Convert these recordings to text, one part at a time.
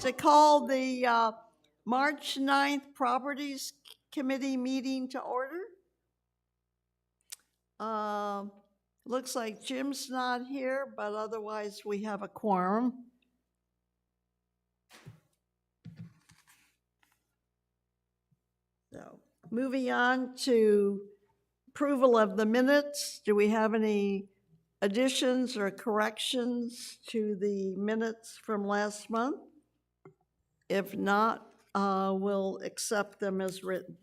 to call the March 9th Properties Committee meeting to order. Looks like Jim's not here, but otherwise we have a quorum. So, moving on to approval of the minutes. Do we have any additions or corrections to the minutes from last month? If not, we'll accept them as written.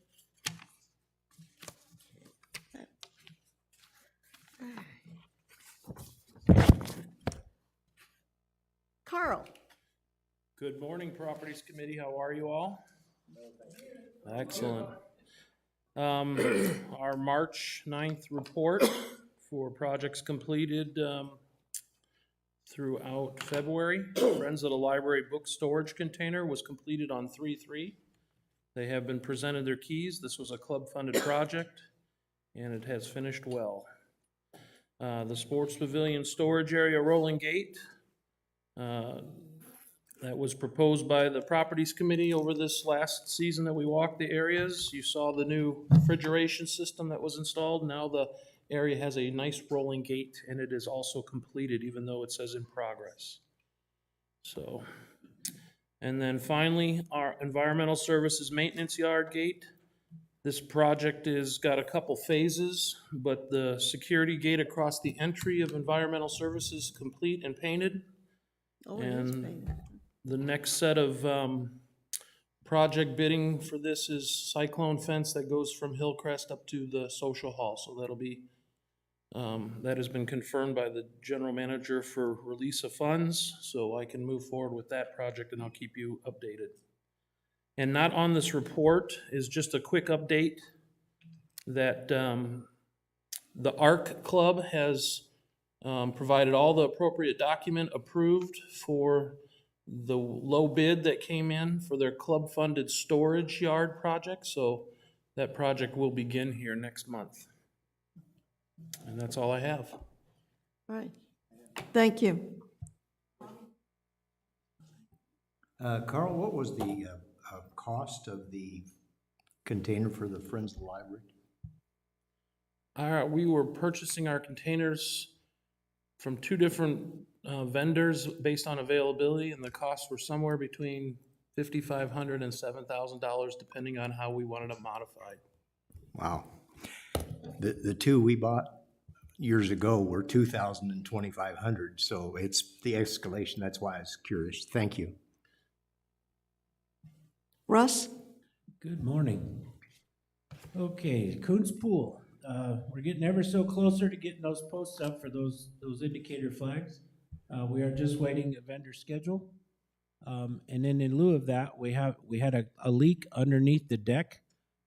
Carl. Good morning, Properties Committee. How are you all? Excellent. Our March 9th report for projects completed throughout February. Friends of the Library book storage container was completed on 3/3. They have been presented their keys. This was a club-funded project, and it has finished well. The Sports Pavilion storage area rolling gate, that was proposed by the Properties Committee over this last season that we walked the areas. You saw the new refrigeration system that was installed. Now the area has a nice rolling gate, and it is also completed, even though it says in progress. So, and then finally, our environmental services maintenance yard gate. This project has got a couple phases, but the security gate across the entry of environmental services complete and painted. Oh, it is painted. The next set of project bidding for this is cyclone fence that goes from Hillcrest up to the social hall. So that'll be, that has been confirmed by the general manager for release of funds. So I can move forward with that project, and I'll keep you updated. And not on this report is just a quick update that the ARC Club has provided all the appropriate document approved for the low bid that came in for their club-funded storage yard project. So that project will begin here next month. And that's all I have. All right. Thank you. Carl, what was the cost of the container for the Friends of the Library? We were purchasing our containers from two different vendors based on availability, and the costs were somewhere between $5,500 and $7,000, depending on how we wanted them modified. Wow. The two we bought years ago were $2,000 and $2,500, so it's the escalation. That's why I was curious. Thank you. Russ? Good morning. Okay, Coons Pool. We're getting ever so closer to getting those posts up for those indicator flags. We are just waiting a vendor schedule. And then in lieu of that, we had a leak underneath the deck.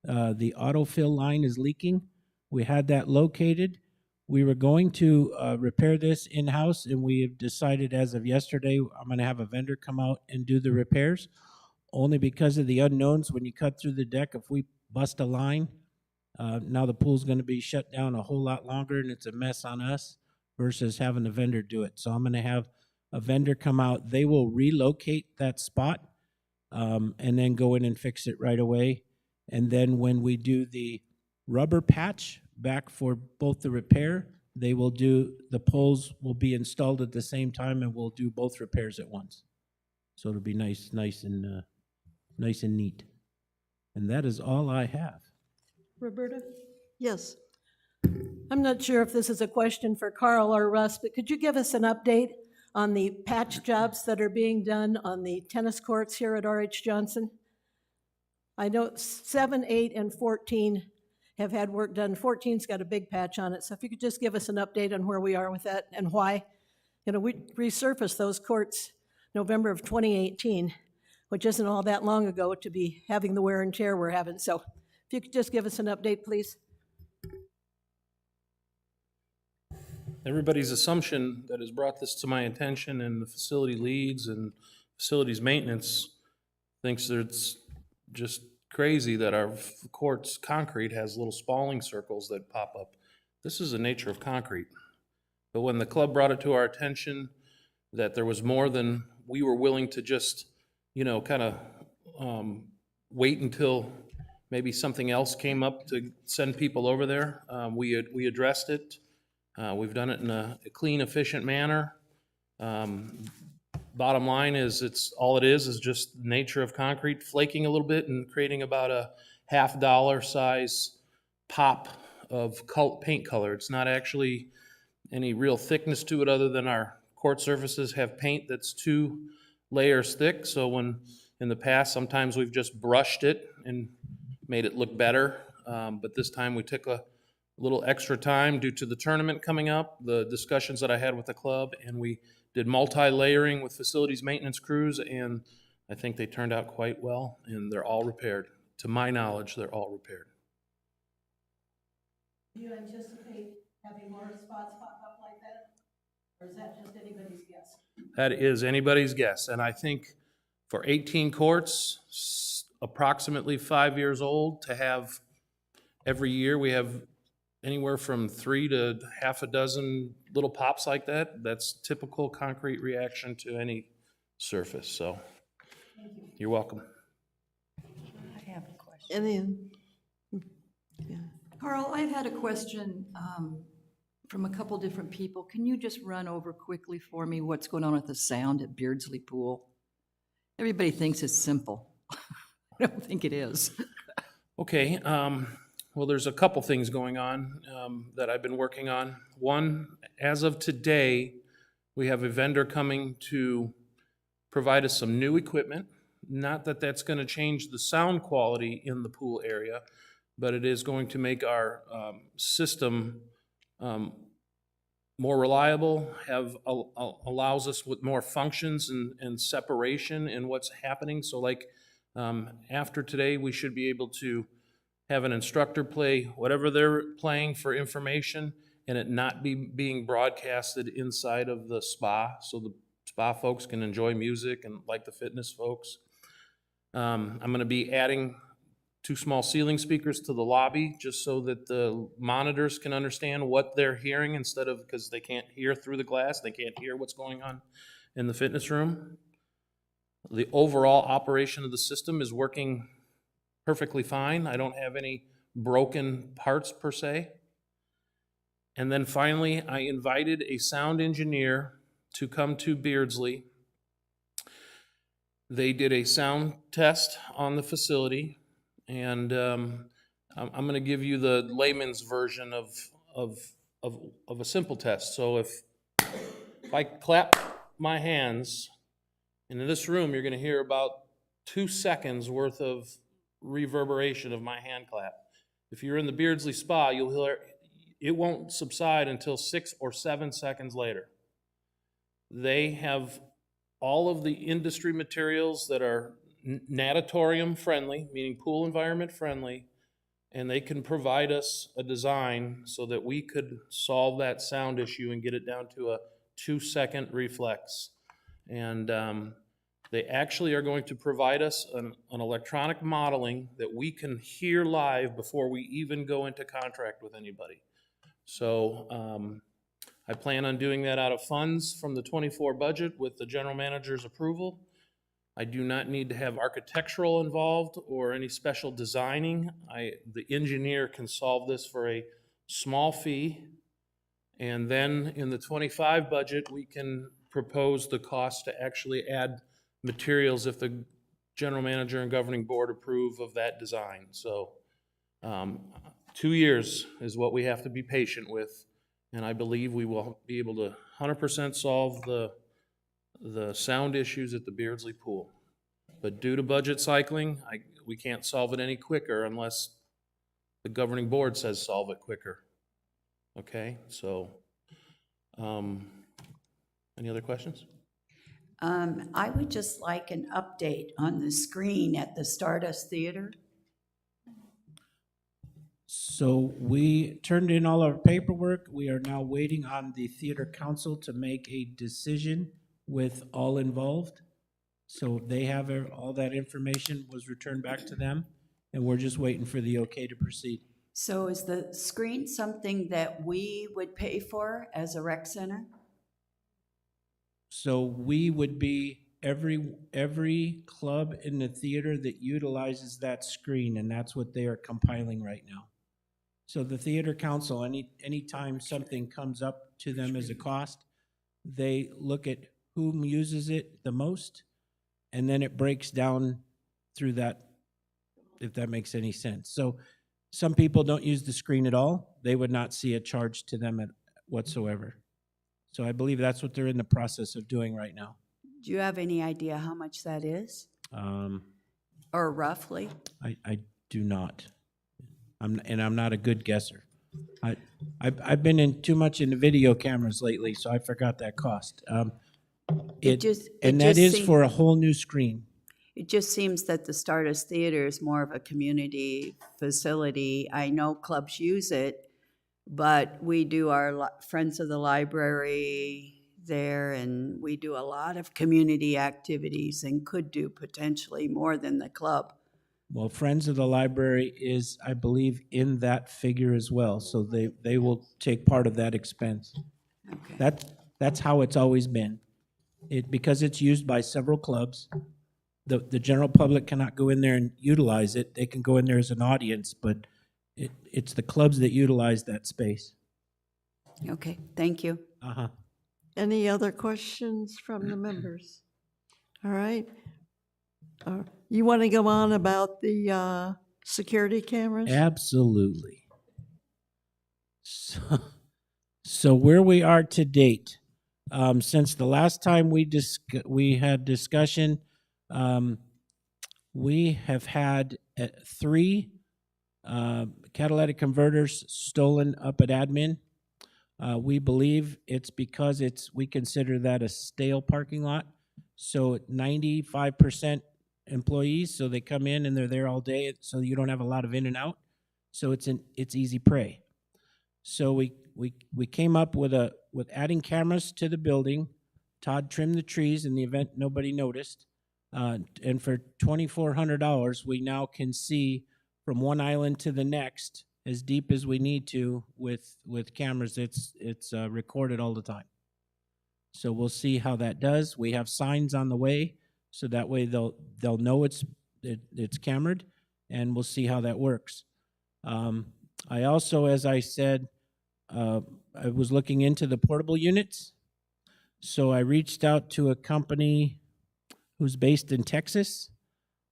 The autofill line is leaking. We had that located. We were going to repair this in-house, and we have decided as of yesterday, I'm going to have a vendor come out and do the repairs, only because of the unknowns. When you cut through the deck, if we bust a line, now the pool's going to be shut down a whole lot longer, and it's a mess on us versus having a vendor do it. So I'm going to have a vendor come out. They will relocate that spot and then go in and fix it right away. And then when we do the rubber patch back for both the repair, they will do, the poles will be installed at the same time, and we'll do both repairs at once. So it'll be nice and neat. And that is all I have. Roberta? Yes. I'm not sure if this is a question for Carl or Russ, but could you give us an update on the patch jobs that are being done on the tennis courts here at R.H. Johnson? I know 7, 8, and 14 have had work done. 14's got a big patch on it, so if you could just give us an update on where we are with that and why. You know, we resurfaced those courts November of 2018, which isn't all that long ago to be having the wear and tear we're having. So if you could just give us an update, please. Everybody's assumption that has brought this to my attention, and the facility leads and facilities maintenance thinks that it's just crazy that our court's concrete has little spalling circles that pop up. This is the nature of concrete. But when the club brought it to our attention that there was more than we were willing to just kind of wait until maybe something else came up to send people over there. We addressed it. We've done it in a clean, efficient manner. Bottom line is, all it is just the nature of concrete flaking a little bit and creating about a $50 size pop of paint color. It's not actually any real thickness to it other than our court surfaces have paint that's 2 layers thick. So when in the past, sometimes we've just brushed it and made it look better. But this time we took a little extra time due to the tournament coming up, the discussions that I had with the club, and we did multi-layering with facilities maintenance crews, and I think they turned out quite well, and they're all repaired. To my knowledge, they're all repaired. Do you anticipate having more spots pop up like that? Or is that just anybody's guess? That is anybody's guess, and I think for 18 courts, approximately 5 years old, to have every year we have anywhere from 3 to half a dozen little pops like that. That's typical concrete reaction to any surface. So, you're welcome. I have a question. Any, Carl, I've had a question from a couple different people. Can you just run over quickly for me what's going on with the sound at Beardsley Pool? Everybody thinks it's simple. I don't think it is. Okay, well, there's a couple things going on that I've been working on. One, as of today, we have a vendor coming to provide us some new equipment. Not that that's going to change the sound quality in the pool area, but it is going to make our system more reliable, allows us with more functions and separation in what's happening. So like after today, we should be able to have an instructor play whatever they're playing for information and it not be being broadcasted inside of the spa, so the spa folks can enjoy music and like the fitness folks. I'm going to be adding 2 small ceiling speakers to the lobby just so that the monitors can understand what they're hearing instead of, because they can't hear through the glass, they can't hear what's going on in the fitness room. The overall operation of the system is working perfectly fine. I don't have any broken parts per se. And then finally, I invited a sound engineer to come to Beardsley. They did a sound test on the facility, and I'm going to give you the layman's version of a simple test. So if I clap my hands, and in this room you're going to hear about 2 seconds worth of reverberation of my hand clap. If you're in the Beardsley Spa, you'll hear it won't subside until 6 or 7 seconds later. They have all of the industry materials that are natatorium friendly, meaning pool environment friendly, and they can provide us a design so that we could solve that sound issue and get it down to a 2-second reflex. And they actually are going to provide us an electronic modeling that we can hear live before we even go into contract with anybody. So I plan on doing that out of funds from the '24 budget with the general manager's approval. I do not need to have architectural involved or any special designing. The engineer can solve this for a small fee. And then in the '25 budget, we can propose the cost to actually add materials if the general manager and governing board approve of that design. So 2 years is what we have to be patient with, and I believe we will be able to 100% solve the sound issues at the Beardsley Pool. But due to budget cycling, we can't solve it any quicker unless the governing board says solve it quicker. Okay, so any other questions? I would just like an update on the screen at the Stardust Theater. So we turned in all our paperwork. We are now waiting on the theater council to make a decision with all involved. So they have all that information was returned back to them, and we're just waiting for the okay to proceed. So is the screen something that we would pay for as a rec center? So we would be every club in the theater that utilizes that screen, and that's what they are compiling right now. So the theater council, anytime something comes up to them as a cost, they look at whom uses it the most, and then it breaks down through that, if that makes any sense. So some people don't use the screen at all. They would not see a charge to them whatsoever. So I believe that's what they're in the process of doing right now. Do you have any idea how much that is? Um, Or roughly? I do not. I'm not a good guesser. I've been in too much into video cameras lately, so I forgot that cost. It just That is seem- for a whole new screen. It just seems that the Stardust Theater is more of a community facility. I know clubs use it, but we do our Friends of the Library there, and we do a lot of community activities and could do potentially more than the club. Well, Friends of the Library is, I believe, in that figure as well, so they will take part of that expense. Okay. That's how it's always been. Because it's used by several clubs, the general public cannot go in there and utilize it. They can go in there as an audience, but it's the clubs that utilize that space. Okay, thank you. Uh-huh. Any other questions from the members? All right. You want to go on about the security cameras? Absolutely. So where we are to date, since the last time we had discussion, we have had 3 catalytic converters stolen up at admin. We believe it's because we consider that a stale parking lot. So 95% employees, so they come in and they're there all day, so you don't have a lot of in and out. So it's easy prey. So we came up with adding cameras to the building. Todd trimmed the trees in the event nobody noticed. And for $2,400, we now can see from one island to the next as deep as we need to with cameras. It's recorded all the time. So we'll see how that does. We have signs on the way, so that way they'll know it's cameraed, and we'll see how that works. I also, as I said, I was looking into the portable units. So I reached out to a company who's based in Texas.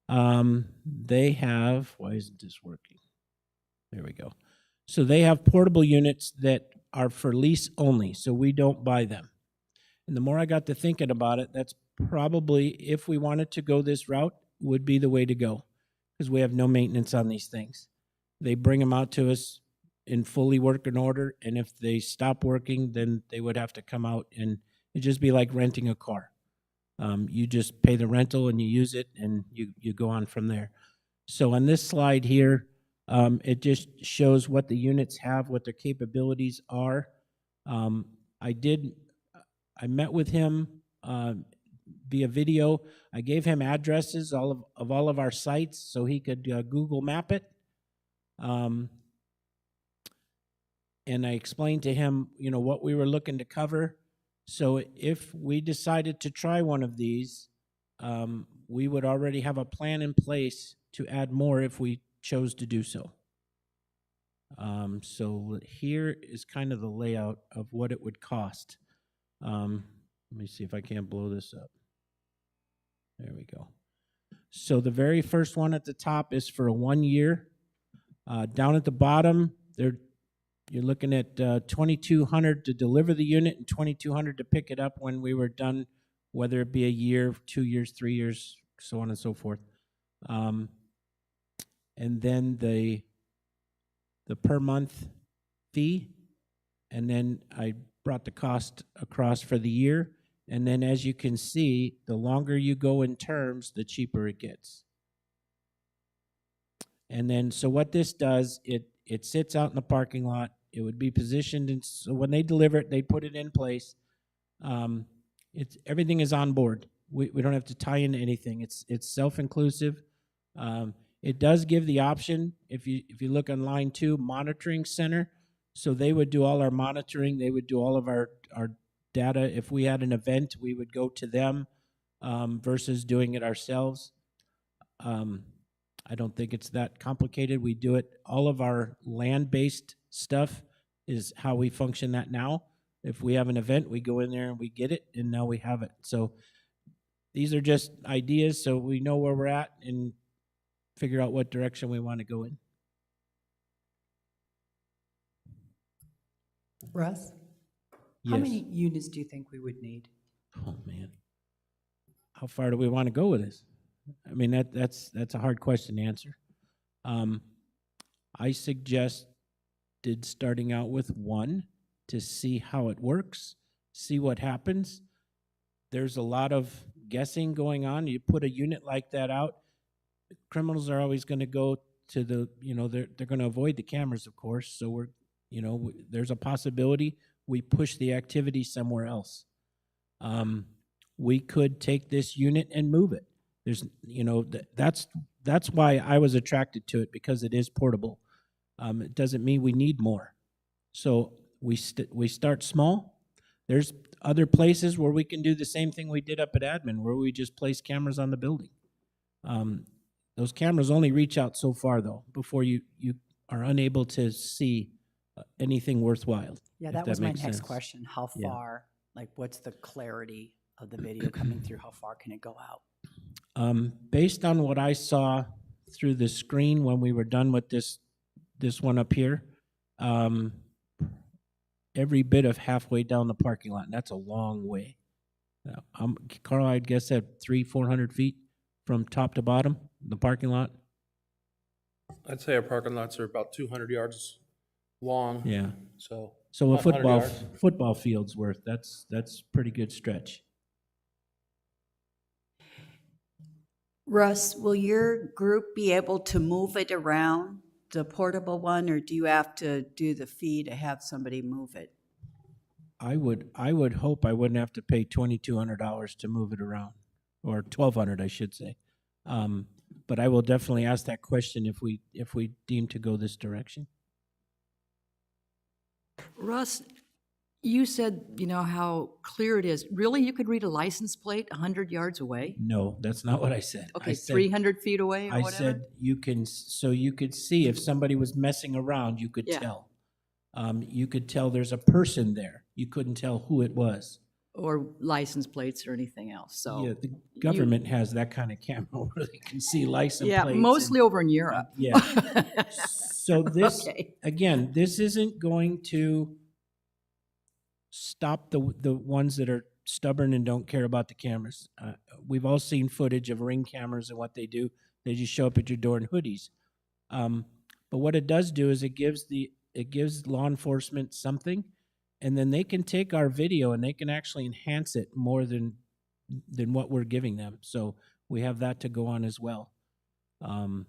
They have, why isn't this working? There we go. So they have portable units that are for lease only, so we don't buy them. And the more I got to thinking about it, that's probably, if we wanted to go this route, would be the way to go, because we have no maintenance on these things. They bring them out to us in fully working order, and if they stop working, then they would have to come out, and it'd just be like renting a car. You just pay the rental and you use it, and you go on from there. So on this slide here, it just shows what the units have, what their capabilities are. I met with him via video. I gave him addresses of all of our sites so he could Google map it. And I explained to him, what we were looking to cover. So if we decided to try one of these, we would already have a plan in place to add more if we chose to do so. So here is kind of the layout of what it would cost. Let me see if I can't blow this up. There we go. So the very first one at the top is for 1 year. Down at the bottom, you're looking at $2,200 to deliver the unit and $2,200 to pick it up when we were done, whether it be a year, 2 years, 3 years, so on and so forth. And then the per month fee, and then I brought the cost across for the year. And then as you can see, the longer you go in terms, the cheaper it gets. And then, so what this does, it sits out in the parking lot. It would be positioned, and so when they deliver it, they put it in place. Everything is on board. We don't have to tie into anything. It's self-inclusive. It does give the option, if you look on line 2, monitoring center. So they would do all our monitoring. They would do all of our data. If we had an event, we would go to them. versus doing it ourselves. I don't think it's that complicated. We do it, all of our land-based stuff is how we function that now. If we have an event, we go in there and we get it, and now we have it. So these are just ideas, so we know where we're at and figure out what direction we want to go in. Russ, how Yes. many units do you think we would need? Oh, man. How far do we want to go with this? I mean, that's a hard question to answer. I suggested starting out with one to see how it works, see what happens. There's a lot of guessing going on. You put a unit like that out, criminals are always going to go to the, they're going to avoid the cameras, of course. So there's a possibility we push the activity somewhere else. We could take this unit and move it. There's, that's why I was attracted to it, because it is portable. It doesn't mean we need more. So we start small. There's other places where we can do the same thing we did up at admin, where we just place cameras on the building. Those cameras only reach out so far, though, before you are unable to see anything worthwhile. Yeah, if that was my makes next sense. question. How Yeah. far, like, what's the clarity of the video coming through? How far can it go out? Based on what I saw through the screen when we were done with this one up here, every bit of halfway down the parking lot, and that's a long way. Carl, I'd guess at 300-400 feet from top to bottom, the parking lot. I'd say our parking lots are about 200 yards long. Yeah. So So a About 100 yards. football field's worth. That's pretty good stretch. Russ, will your group be able to move it around, the portable one, or do you have to do the fee to have somebody move it? I would hope I wouldn't have to pay $2,200 to move it around, or $1,200, I should say. But I will definitely ask that question if we deem to go this direction. Russ, you said, how clear it is. Really, you could read a license plate 100 yards away? No, that's not what I said. Okay, I said, 300 feet away or I whatever? said you could see if somebody was messing around, you could Yeah. tell. You could tell there's a person there. You couldn't tell who it was. Or license plates or anything else, so. Yeah, the government has that kind of camera where they can see license Yeah, plates. and- mostly over in Europe. Yeah. So this, Okay. again, this isn't going to stop the ones that are stubborn and don't care about the cameras. We've all seen footage of Ring cameras and what they do. They just show up at your door in hoodies. But what it does do is it gives law enforcement something, and then they can take our video and they can actually enhance it more than what we're giving them. So we have that to go on as well. And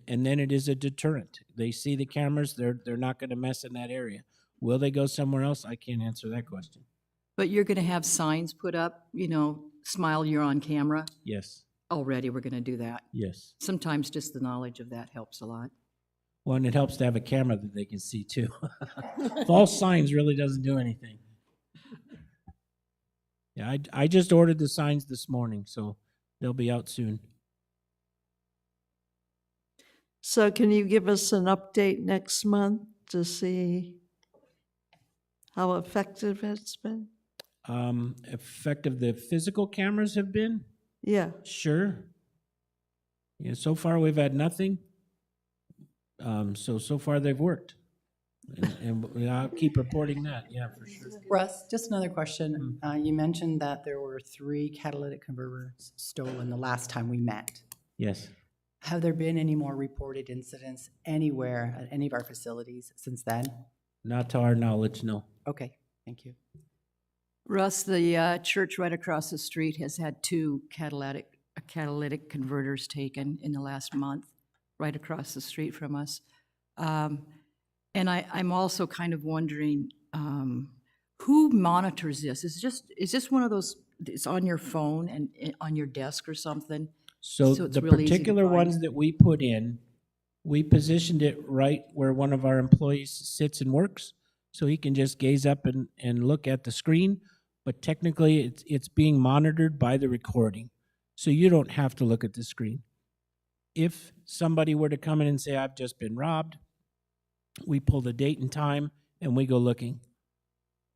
then it is a deterrent. They see the cameras, they're not going to mess in that area. Will they go somewhere else? I can't answer that question. But you're going to have signs put up, smile, you're on camera. Yes, Already, we're going to do that. yes. Sometimes just the knowledge of that helps a lot. Well, and it helps to have a camera that they can see too. False signs really doesn't do anything. Yeah, I just ordered the signs this morning, so they'll be out soon. So can you give us an update next month to see how effective it's been? Effective the physical cameras have been? Yeah, Sure. Yeah, so far we've had nothing. So far they've worked. And I'll keep reporting that, yeah, for sure. Russ, just another question. You mentioned that there were 3 catalytic converters stolen the last time we met. Yes. Have there been any more reported incidents anywhere at any of our facilities since then? Not to our knowledge, no. Okay, thank you. Russ, the church right across the street has had 2 catalytic converters taken in the last month, right across the street from us. And I'm also kind of wondering, who monitors this? Is this one of those, it's on your phone and on your desk or something? So So it's the real easy to particular find. ones that we put in, we positioned it right where one of our employees sits and works, so he can just gaze up and look at the screen. but technically it's being monitored by the recording. So you don't have to look at the screen. If somebody were to come in and say, I've just been robbed, we pull the date and time and we go looking.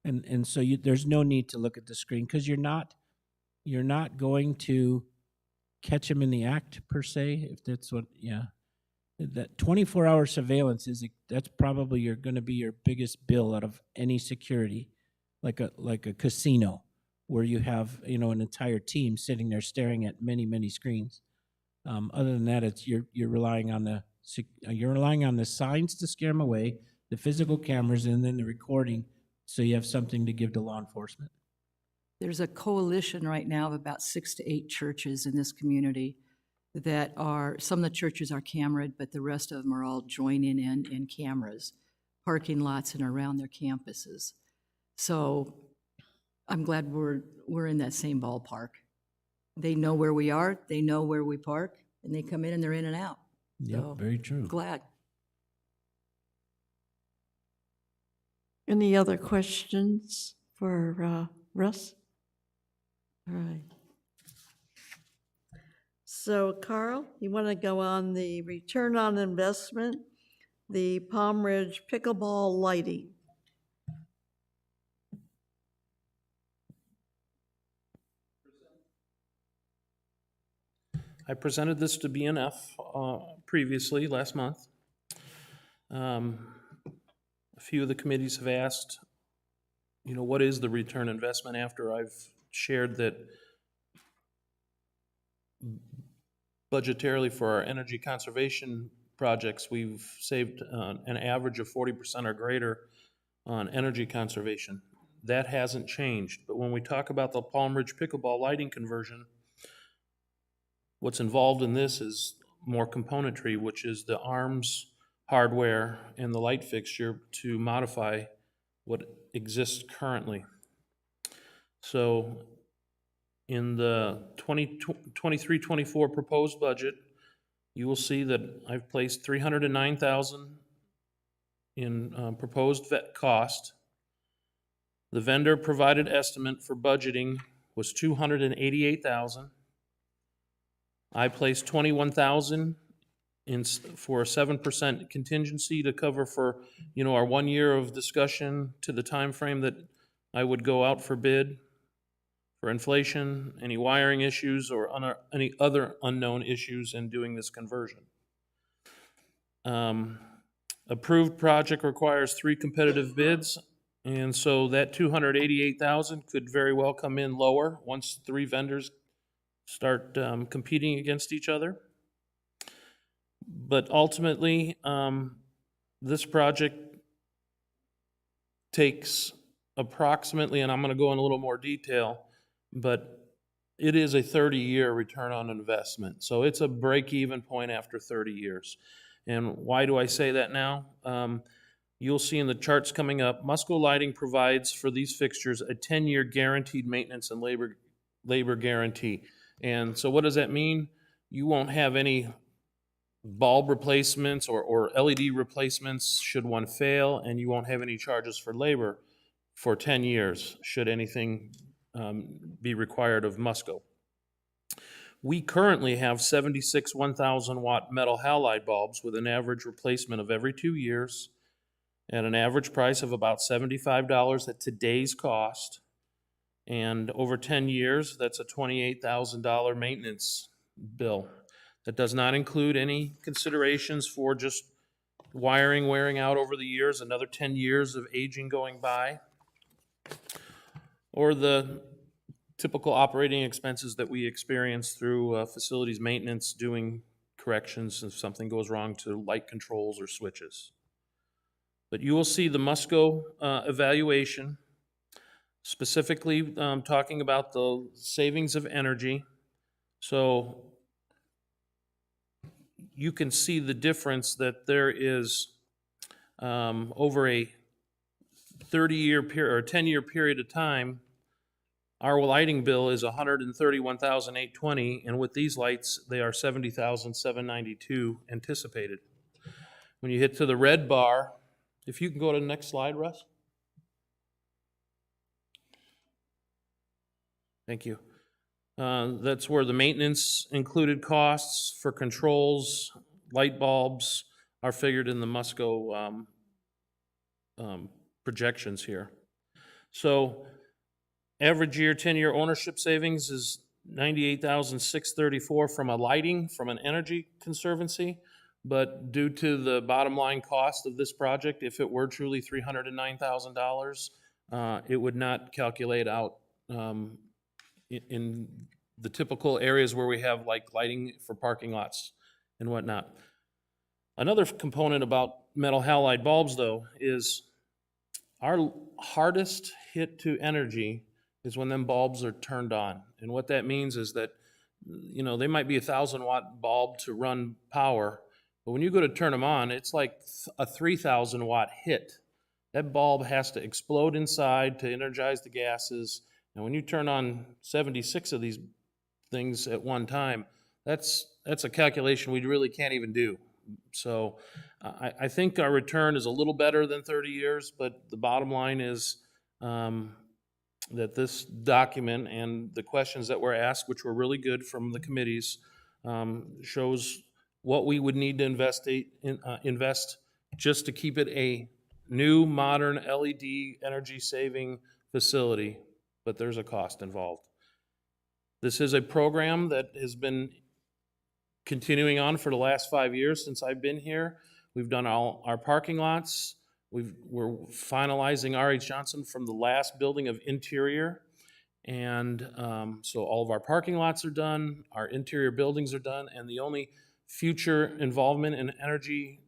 And so there's no need to look at the screen because you're not going to catch them in the act per se, if that's what, yeah. That 24-hour surveillance that's probably going to be your biggest bill out of any security, like a casino where you have, an entire team sitting there staring at many, many screens. Other than that, you're relying on the signs to scare them away, the physical cameras, and then the recording, so you have something to give to law enforcement. There's a coalition right now of about 6 to 8 churches in this community that some of the churches are cameraed, but the rest of them are all joining in cameras, parking lots and around their campuses. So I'm glad we're in that same ballpark. They know where we are, they know where we park, and they come in and they're in and out. Yep, So, very true. glad. Any other questions for Russ? All right. So Carl, you want to go on the return on investment, the Palm Ridge Pickleball lighting? I presented this to BNF previously, last month. A few of the committees have asked, what is the return investment after I've shared that budgetarily for our energy conservation projects, we've saved an average of 40% or greater on energy conservation. That hasn't changed, but when we talk about the Palm Ridge Pickleball lighting conversion, what's involved in this is more componentry, which is the arms, hardware, and the light fixture to modify what exists currently. So in the 23-24 proposed budget, you will see that I've placed $309,000 in proposed vet cost. The vendor provided estimate for budgeting was $288,000. I placed $21,000 for a 7% contingency to cover for, our 1 year of discussion to the time frame that I would go out for bid for inflation, any wiring issues, or any other unknown issues in doing this conversion. Approved project requires 3 competitive bids, and so that $288,000 could very well come in lower once 3 vendors start competing against each other. But ultimately, this project takes approximately, and I'm going to go in a little more detail, but it is a 30-year return on investment. So it's a break-even point after 30 years. And why do I say that now? You'll see in the charts coming up, Musco Lighting provides for these fixtures a 10-year guaranteed maintenance and labor guarantee. And so what does that mean? You won't have any bulb replacements or LED replacements should one fail, and you won't have any charges for labor for 10 years should anything be required of Musco. We currently have 76 1,000 watt metal halide bulbs with an average replacement of every 2 years at an average price of about $75 at today's cost. And over 10 years, that's a $28,000 maintenance bill. That does not include any considerations for just wiring wearing out over the years, another 10 years of aging going by, or the typical operating expenses that we experience through facilities maintenance, doing corrections if something goes wrong to light controls or switches. But you will see the Musco evaluation, specifically talking about the savings of energy. So you can see the difference that there is over a 30-year period or 10-year period of time. Our lighting bill is $131,820, and with these lights, they are $70,792 anticipated. When you hit to the red bar, if you can go to the next slide, Russ. Thank you. That's where the maintenance included costs for controls, light bulbs are figured in the Musco projections here. So average year, 10-year ownership savings is $98,634 from an energy conservancy. But due to the bottom line cost of this project, if it were truly $309,000, it would not calculate out in the typical areas where we have like lighting for parking lots and whatnot. Another component about metal halide bulbs, though, is our hardest hit to energy is when them bulbs are turned on. And what that means is that, they might be a 1,000-watt bulb to run power, but when you go to turn them on, it's like a 3,000-watt hit. That bulb has to explode inside to energize the gases. And when you turn on 76 of these things at one time, that's a calculation we really can't even do. So I think our return is a little better than 30 years, but the bottom line is that this document and the questions that were asked, which were really good from the committees, shows what we would need to invest just to keep it a new, modern LED energy-saving facility, but there's a cost involved. This is a program that has been continuing on for the last 5 years since I've been here. We've done all our parking lots. We're finalizing R.H. Johnson from the last building of interior. And so all of our parking lots are done, our interior buildings are done, and the only future involvement in energy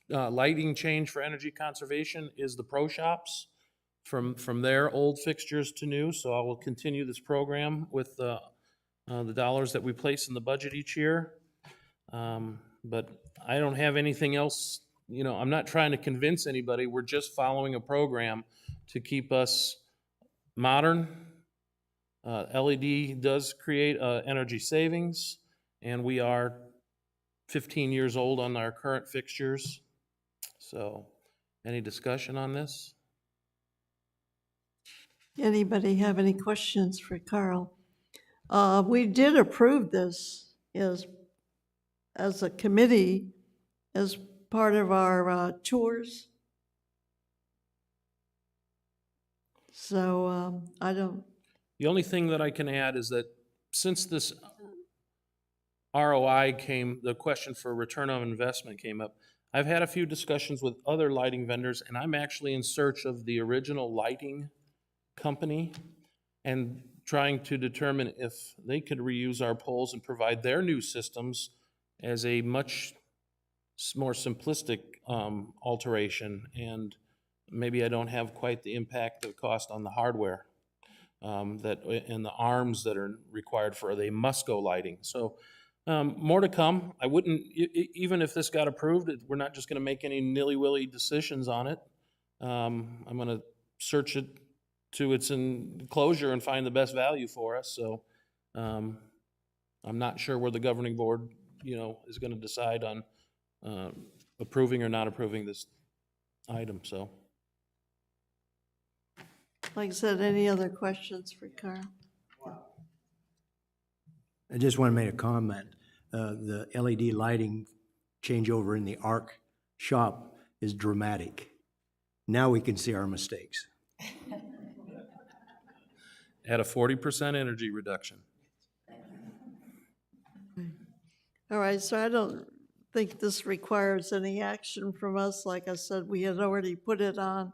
lighting change for energy conservation is the pro shops, from their old fixtures to new. So I will continue this program with the dollars that we place in the budget each year. But I don't have anything else. I'm not trying to convince anybody. We're just following a program to keep us modern. LED does create energy savings, and we are 15 years old on our current fixtures. So, any discussion on this? Anybody have any questions for Carl? We did approve this as a committee, as part of our tours. So I don't, The only thing that I can add is that since this ROI the question for return on investment came up, I've had a few discussions with other lighting vendors, and I'm actually in search of the original lighting company and trying to determine if they could reuse our poles and provide their new systems as a much more simplistic alteration. And maybe I don't have quite the impact of cost on the hardware and the arms that are required for the Musco lighting. So more to come. I wouldn't, even if this got approved, we're not just gonna make any nilly-willy decisions on it. I'm gonna search it to its enclosure and find the best value for us. So I'm not sure where the governing board, is gonna decide on approving or not approving this item, so. like I said, any other questions for Carl? I just want to make a comment. The LED lighting changeover in the ARC shop is dramatic. Now we can see our mistakes. At a 40% energy reduction. All right, so I don't think this requires any action from us. Like I said, we had already put it on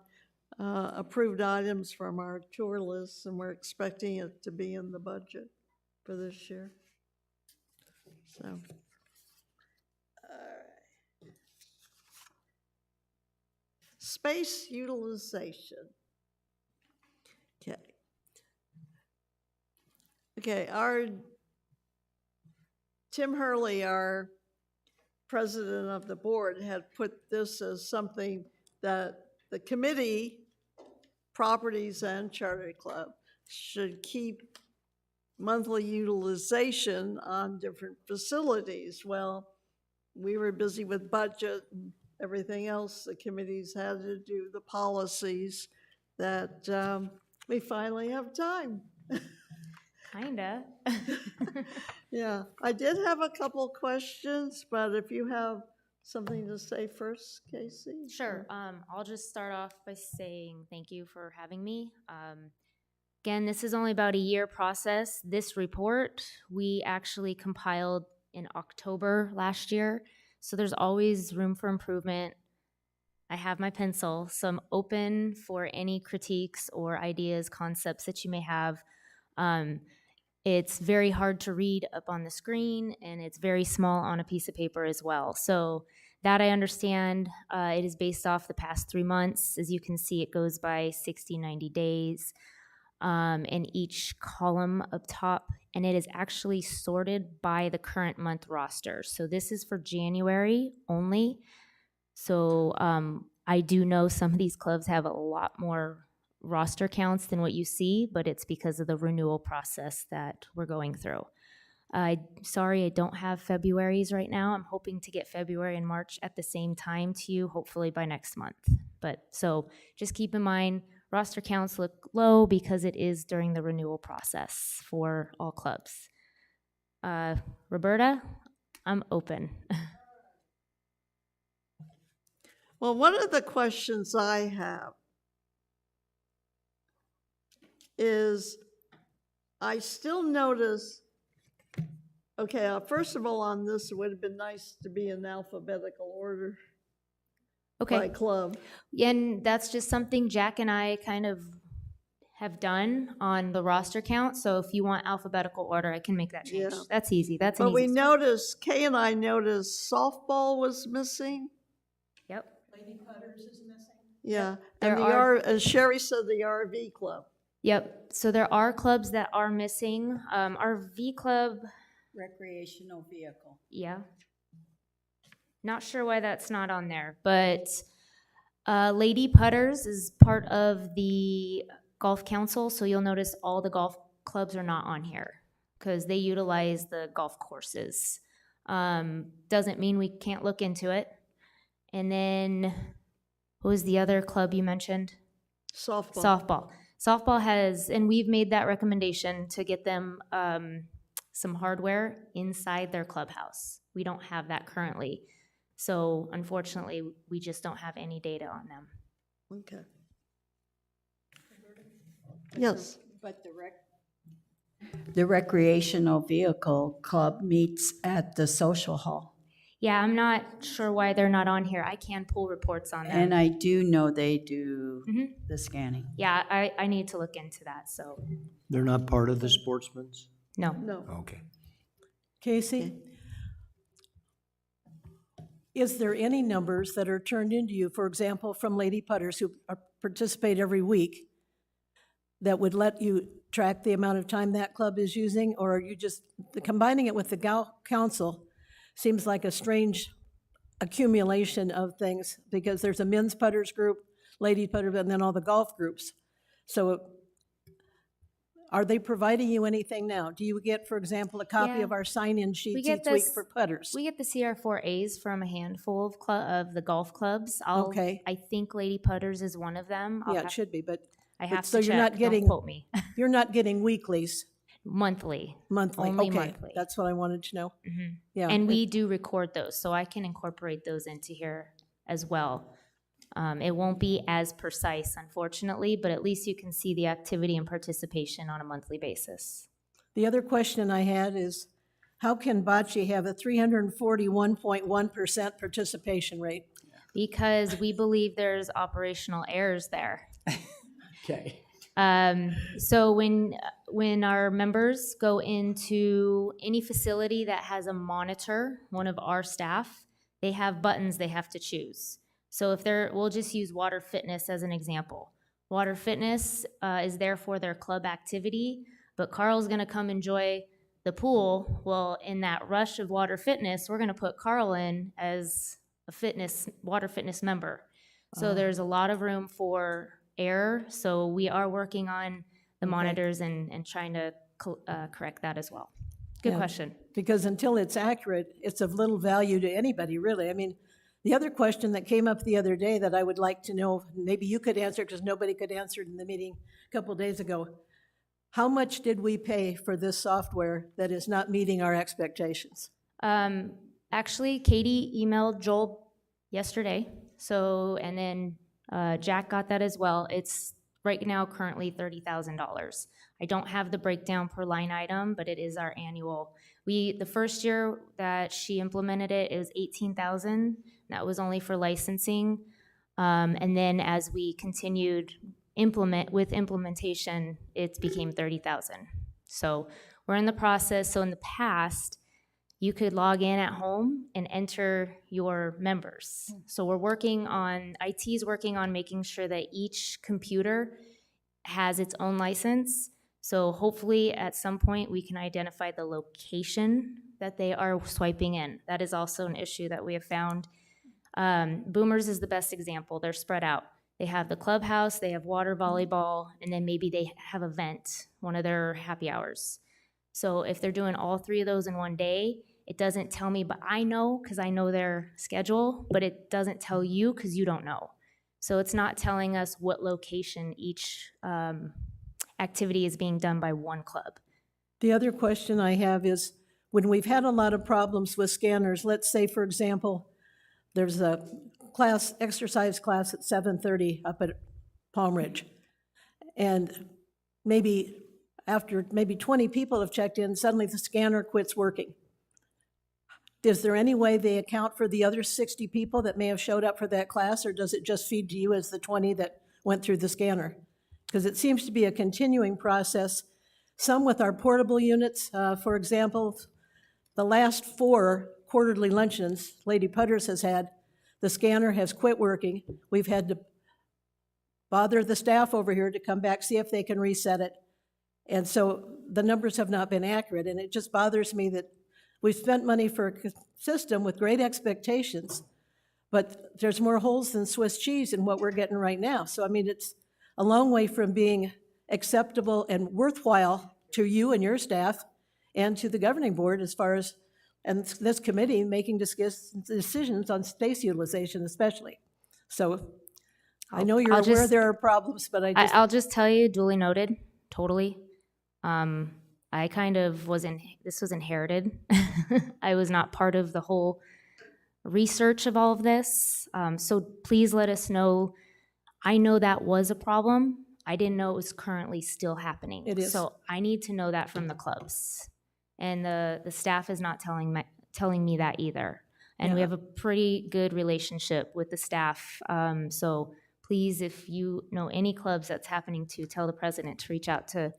approved items from our tour list, and we're expecting it to be in the budget for this year. So, all right. Space utilization. Okay. Okay, Tim Hurley, our president of the board, had put this as something that the committee, properties and charter club, should keep monthly utilization on different facilities. Well, we were busy with budget and everything else. The committees had to do the policies that we finally have time. Kinda. Yeah, I did have a couple questions, but if you have something to say first, Casey? Sure. I'll just start off by saying thank you for having me. Again, this is only about a year process. This report we actually compiled in October last year, so there's always room for improvement. I have my pencil, so I'm open for any critiques or ideas, concepts that you may have. It's very hard to read up on the screen, and it's very small on a piece of paper as well. So that I understand. It is based off the past 3 months. As you can see, it goes by 60, 90 days. And each column up top, and it is actually sorted by the current month roster. So this is for January only. So I do know some of these clubs have a lot more roster counts than what you see, but it's because of the renewal process that we're going through. Sorry, I don't have February's right now. I'm hoping to get February and March at the same time to you, hopefully by next month. But so just keep in mind, roster counts look low because it is during the renewal process for all clubs. Roberta, I'm open. Well, one of the questions I have is I still notice, okay, first of all, on this, it would have been nice to be in alphabetical order by Okay, club. and that's just something Jack and I kind of have done on the roster count. So if you want alphabetical order, I can make that change. Yeah. That's easy. That's an But we easy. noticed, Kay and I noticed softball was missing. Yep. Yeah, There and are- as Sherry said, the RV club. Yep. So there are clubs that are missing. Our V club, Recreational vehicle. yeah. Not sure why that's not on there, but Lady Putters is part of the Golf Council, so you'll notice all the golf clubs are not on here because they utilize the golf courses. Doesn't mean we can't look into it. And then, what was the other club you mentioned? Softball. Softball has, and we've made that recommendation to get them some hardware inside their clubhouse. We don't have that currently. So unfortunately, we just don't have any data on them. Okay. Yes, But the recreational vehicle club meets at the social hall. Yeah, I'm not sure why they're not on here. I can pull reports on them. And I do know they do Mhm. the scanning. Yeah, I need to look into that, so, They're not part of the sportsman's? no. no. Okay. Casey? Is there any numbers that are turned into you, for example, from Lady Putters who participate every week, that would let you track the amount of time that club is using? Or are you just, combining it with the council seems like a strange accumulation of things, because there's a men's putters group, lady putters, and then all the golf groups. So are they providing you anything now? Do you get, for example, a copy Yeah. of our sign-in We sheets get each week this- for putters? We get the CR4As from a handful of the golf clubs. Okay. I think Lady Putters is one of them. Yeah, it should be, but I have so to you're not check, getting- don't quote me. you're not getting weeklies, Monthly. monthly? Only Okay, monthly. that's what I wanted to know. Mhm. Yeah. And we do record those, so I can incorporate those into here as well. It won't be as precise, unfortunately, but at least you can see the activity and participation on a monthly basis. The other question I had is, how can bocce have a 341.1% participation rate? Because we believe there's operational errors there. Okay. So when our members go into any facility that has a monitor, one of our staff, they have buttons they have to choose. So we'll just use Water Fitness as an example. Water Fitness is there for their club activity, but Carl's gonna come enjoy the pool. Well, in that rush of Water Fitness, we're gonna put Carl in as a Water Fitness member. So there's a lot of room for error, so we are working on the monitors and trying to correct that as well. Good Yeah. question. Because until it's accurate, it's of little value to anybody, really. I mean, the other question that came up the other day that I would like to know, maybe you could answer, because nobody could answer it in the meeting a couple days ago. How much did we pay for this software that is not meeting our expectations? Actually, Katie emailed Joel yesterday, so, and then Jack got that as well. It's right now currently $30,000. I don't have the breakdown per line item, but it is our annual. The first year that she implemented it, it was $18,000. That was only for licensing. And then as we continued implementation, it became $30,000. So we're in the process. So in the past, you could log in at home and enter your members. So IT is working on making sure that each computer has its own license. So hopefully at some point we can identify the location that they are swiping in. That is also an issue that we have found. Boomers is the best example. They're spread out. They have the clubhouse, they have water volleyball, and then maybe they have a vent, one of their happy hours. So if they're doing all three of those in one day, it doesn't tell me, but I know because I know their schedule, but it doesn't tell you because you don't know. So it's not telling us what location each activity is being done by one club. The other question I have is, when we've had a lot of problems with scanners, let's say, for example, there's a exercise class at 7:30 up at Palm Ridge, and maybe after 20 people have checked in, suddenly the scanner quits working. Is there any way they account for the other 60 people that may have showed up for that class, or does it just feed to you as the 20 that went through the scanner? Because it seems to be a continuing process. Some with our portable units, for example, the last 4 quarterly luncheons Lady Putters has had, the scanner has quit working. We've had to bother the staff over here to come back, see if they can reset it. And so the numbers have not been accurate, and it just bothers me that we've spent money for a system with great expectations, but there's more holes than Swiss cheese in what we're getting right now. So, I mean, it's a long way from being acceptable and worthwhile to you and your staff and to the governing board as far as, and this committee making decisions on space utilization especially. So I know you're aware there are problems, but I'll just tell you, duly noted, totally. I kind of this was inherited. I was not part of the whole research of all of this. So please let us know. I know that was a problem. I didn't know it was currently still happening. It is. So I need to know that from the clubs. And the staff is not telling me that either. And we have a pretty good relationship with the staff. So please, if you know any clubs that's happening to, tell the president to reach out to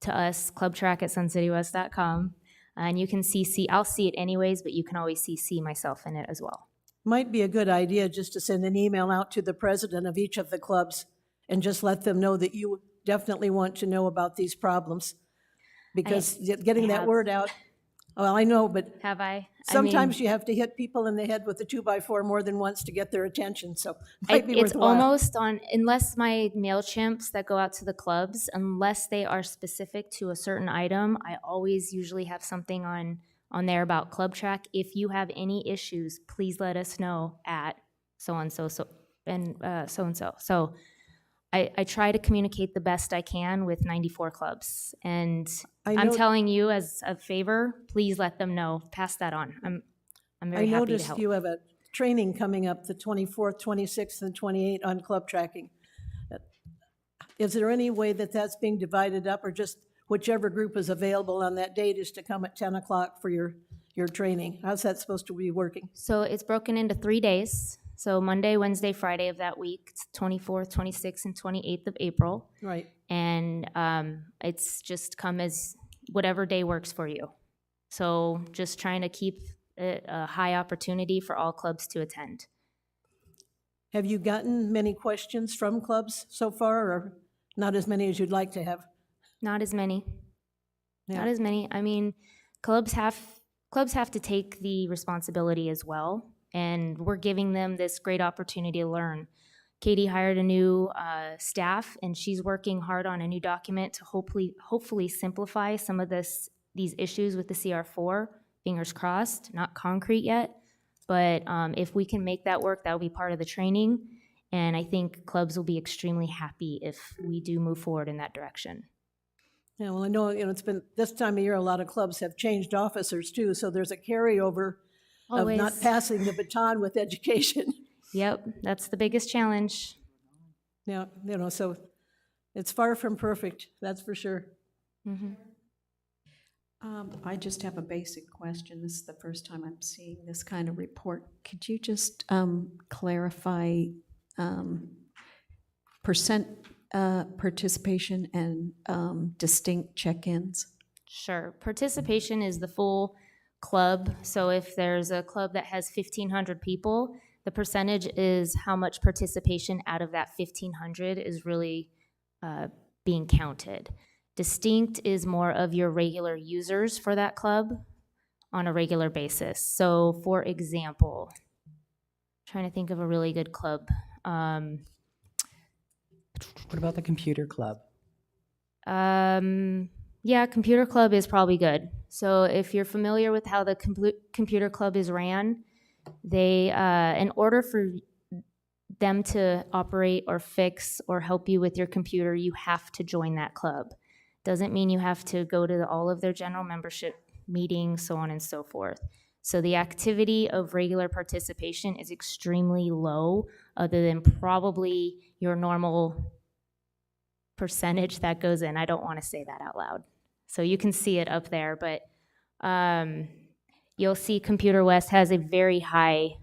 us, clubtrack@suncitywest.com. And you can CC, I'll see it anyways, but you can always CC myself in it as well. might be a good idea just to send an email out to the president of each of the clubs and just let them know that you definitely want to know about these problems. Because getting that word out, well, I know, but Have I? sometimes you have to hit people in the head with a 2x4 more than once to get their attention, so it might be It's worthwhile. almost unless my MailChimps that go out to the clubs, unless they are specific to a certain item, I always usually have something on there about Club Track. If you have any issues, please let us know at so-and-so, so-and-so. So I try to communicate the best I can with 94 clubs. And I'm telling you as a favor, please let them know. Pass that on. I'm very happy to noticed help. you have a training coming up the 24th, 26th, and 28th on club tracking. Is there any way that that's being divided up, or just whichever group is available on that date is to come at 10 o'clock for your training? How's that supposed to be working? So it's broken into 3 days. So Monday, Wednesday, Friday of that week. It's 24th, 26th, and 28th of April. Right. And it's just come as whatever day works for you. So just trying to keep it a high opportunity for all clubs to attend. Have you gotten many questions from clubs so far, or not as many as you'd like to have? Not as many. Yeah. Not as many. I mean, clubs have to take the responsibility as well, and we're giving them this great opportunity to learn. Katie hired a new staff, and she's working hard on a new document to hopefully simplify some of these issues with the CR4. Fingers crossed, not concrete yet, but if we can make that work, that will be part of the training, and I think clubs will be extremely happy if we do move forward in that direction. Yeah, well, I know, it's been, this time of year, a lot of clubs have changed officers too, so there's a carryover of not Always. passing the baton with education. Yep, that's the biggest challenge. Yeah, so it's far from perfect, that's for sure. I just have a basic question. This is the first time I'm seeing this kind of report. Could you just clarify percent participation and distinct check-ins? Sure. Participation is the full club. So if there's a club that has 1,500 people, the percentage is how much participation out of that 1,500 is really being counted. Distinct is more of your regular users for that club on a regular basis. So for example, trying to think of a really good club. What about the computer club? Yeah, computer club is probably good. So if you're familiar with how the computer club is ran, they, in order for them to operate or fix or help you with your computer, you have to join that club. Doesn't mean you have to go to all of their general membership meetings, so on and so forth. So the activity of regular participation is extremely low, other than probably your normal percentage that goes in. I don't want to say that out loud. So you can see it up there, but you'll see Computer West has a very high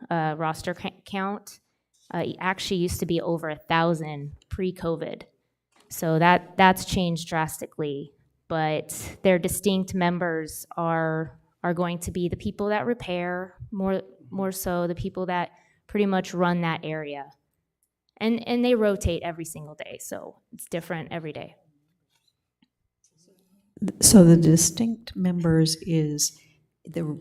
roster count. It actually used to be over 1,000 pre-COVID. So that's changed drastically, but their distinct members are going to be the people that repair, more so the people that pretty much run that area. And they rotate every single day, so it's different every day. So the distinct members is the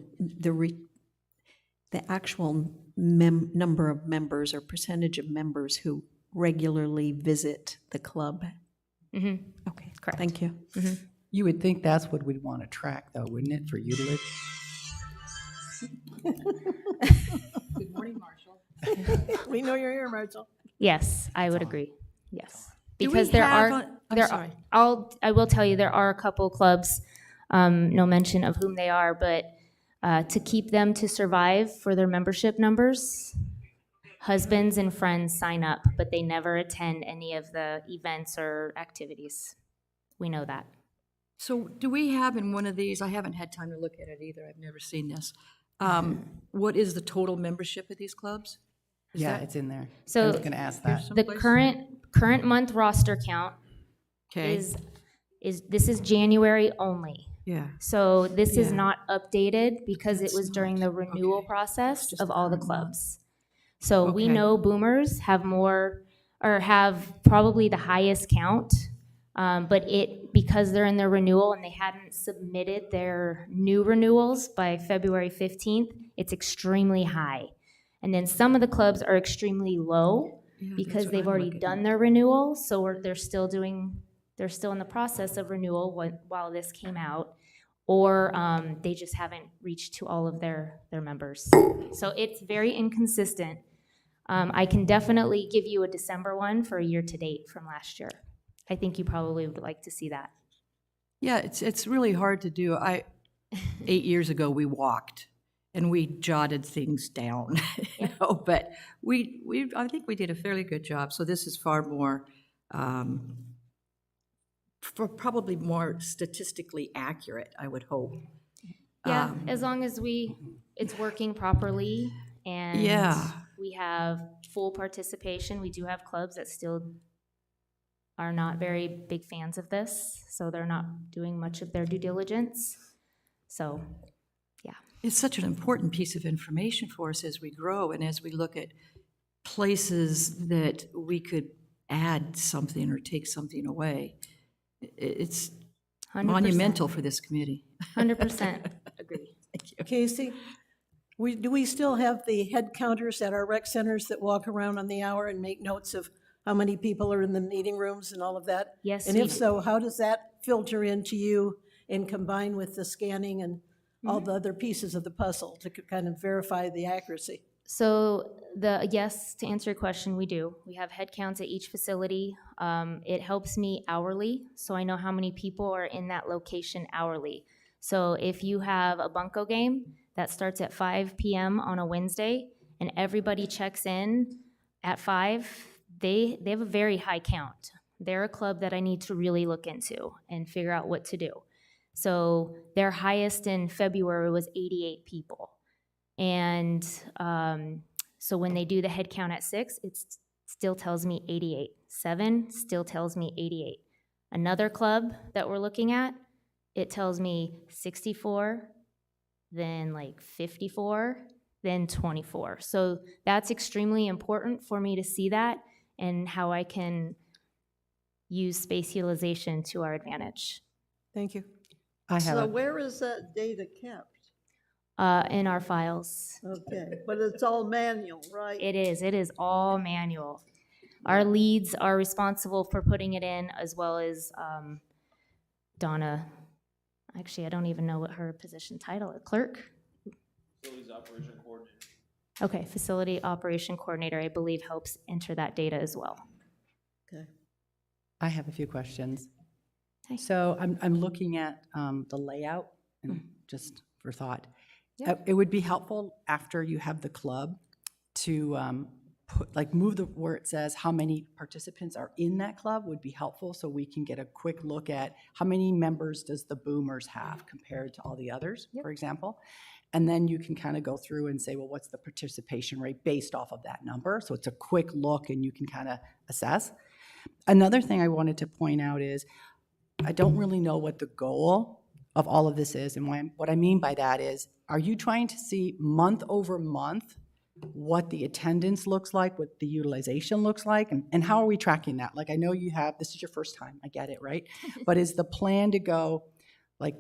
actual number of members or percentage of members who regularly visit the club. Mm-hmm. Okay, Correct. thank you. Mm-hmm. You would think that's what we'd want to track, though, wouldn't it, for utilage? Good morning, Marshall. We know you're here, Marshall. Yes, I would agree. Yes, Do we because there have are on- I'm there sorry. I will tell you there are a couple clubs, no mention of whom they are, but to keep them to survive for their membership numbers, husbands and friends sign up, but they never attend any of the events or activities. We know that. So do we have in one of these, I haven't had time to look at it either, I've never seen this. What is the total membership of these clubs? Is Yeah, that- it's in there. I So was going to ask that. the current month roster count Okay, is this is January only. yeah. So this is Yeah. not updated because it That's was during the not- renewal okay. process just of the all the current month. clubs. So we Okay. know boomers have more, or have probably the highest count, but because they're in their renewal and they hadn't submitted their new renewals by February 15th, it's extremely high. And then some of the clubs are extremely low Yeah, because that's what they've I'm already looking done at. their renewal, so they're still in the process of renewal while this came out, or they just haven't reached to all of their members. So it's very inconsistent. I can definitely give you a December one for a year-to-date from last year. I think you probably would like to see that. Yeah, it's really hard to do. 8 years ago, we walked and we jotted things down, but I think we did a fairly good job. So this is far more, probably more statistically accurate, I would hope. Yeah, as long as it's working properly and Yeah. we have full participation. We do have clubs that still are not very big fans of this, so they're not doing much of their due diligence. So, yeah. It's such an important piece of information for us as we grow and as we look at places that we could add something or take something away. It's 100%. monumental for this committee. 100% agree. Casey, do we still have the head counters at our rec centers that walk around on the hour and make notes of how many people are in the meeting rooms and all of that? Yes, And we if do. so, how does that filter into you and combine with the scanning and all the other pieces of the puzzle to kind of verify the accuracy? So yes, to answer your question, we do. We have head counts at each facility. It helps me hourly, so I know how many people are in that location hourly. So if you have a bunco game that starts at 5 p.m. on a Wednesday and everybody checks in at 5, they have a very high count. They're a club that I need to really look into and figure out what to do. So their highest in February was 88 people. And so when they do the head count at 6, it still tells me 88. 7 still tells me 88. Another club that we're looking at, it tells me 64, then like 54, then 24. So that's extremely important for me to see that and how I can use space utilization to our advantage. Thank you. I have So a, where is that data kept? In our files. Okay, but it's all manual, right? It is all manual. Our leads are responsible for putting it in, as well as Donna. Actually, I don't even know what her position title is. Clerk? Facilities Operation Coordinator. Okay, Facility Operation Coordinator, I believe, helps enter that data as well. Okay. I have a few questions. Hi. So I'm looking at the layout, and just for thought. It would be helpful after you have the club to move where it says how many participants are in that club would be helpful, so we can get a quick look at how many members does the Boomers have compared to all the others, for example. And then you can kind of go through and say, well, what's the participation rate based off of that number? So it's a quick look and you can kind of assess. Another thing I wanted to point out is I don't really know what the goal of all of this is. And what I mean by that is, are you trying to see month over month what the attendance looks like, what the utilization looks like, and how are we tracking that? Like, I know you have, this is your first time, I get it, right? But is the plan to go like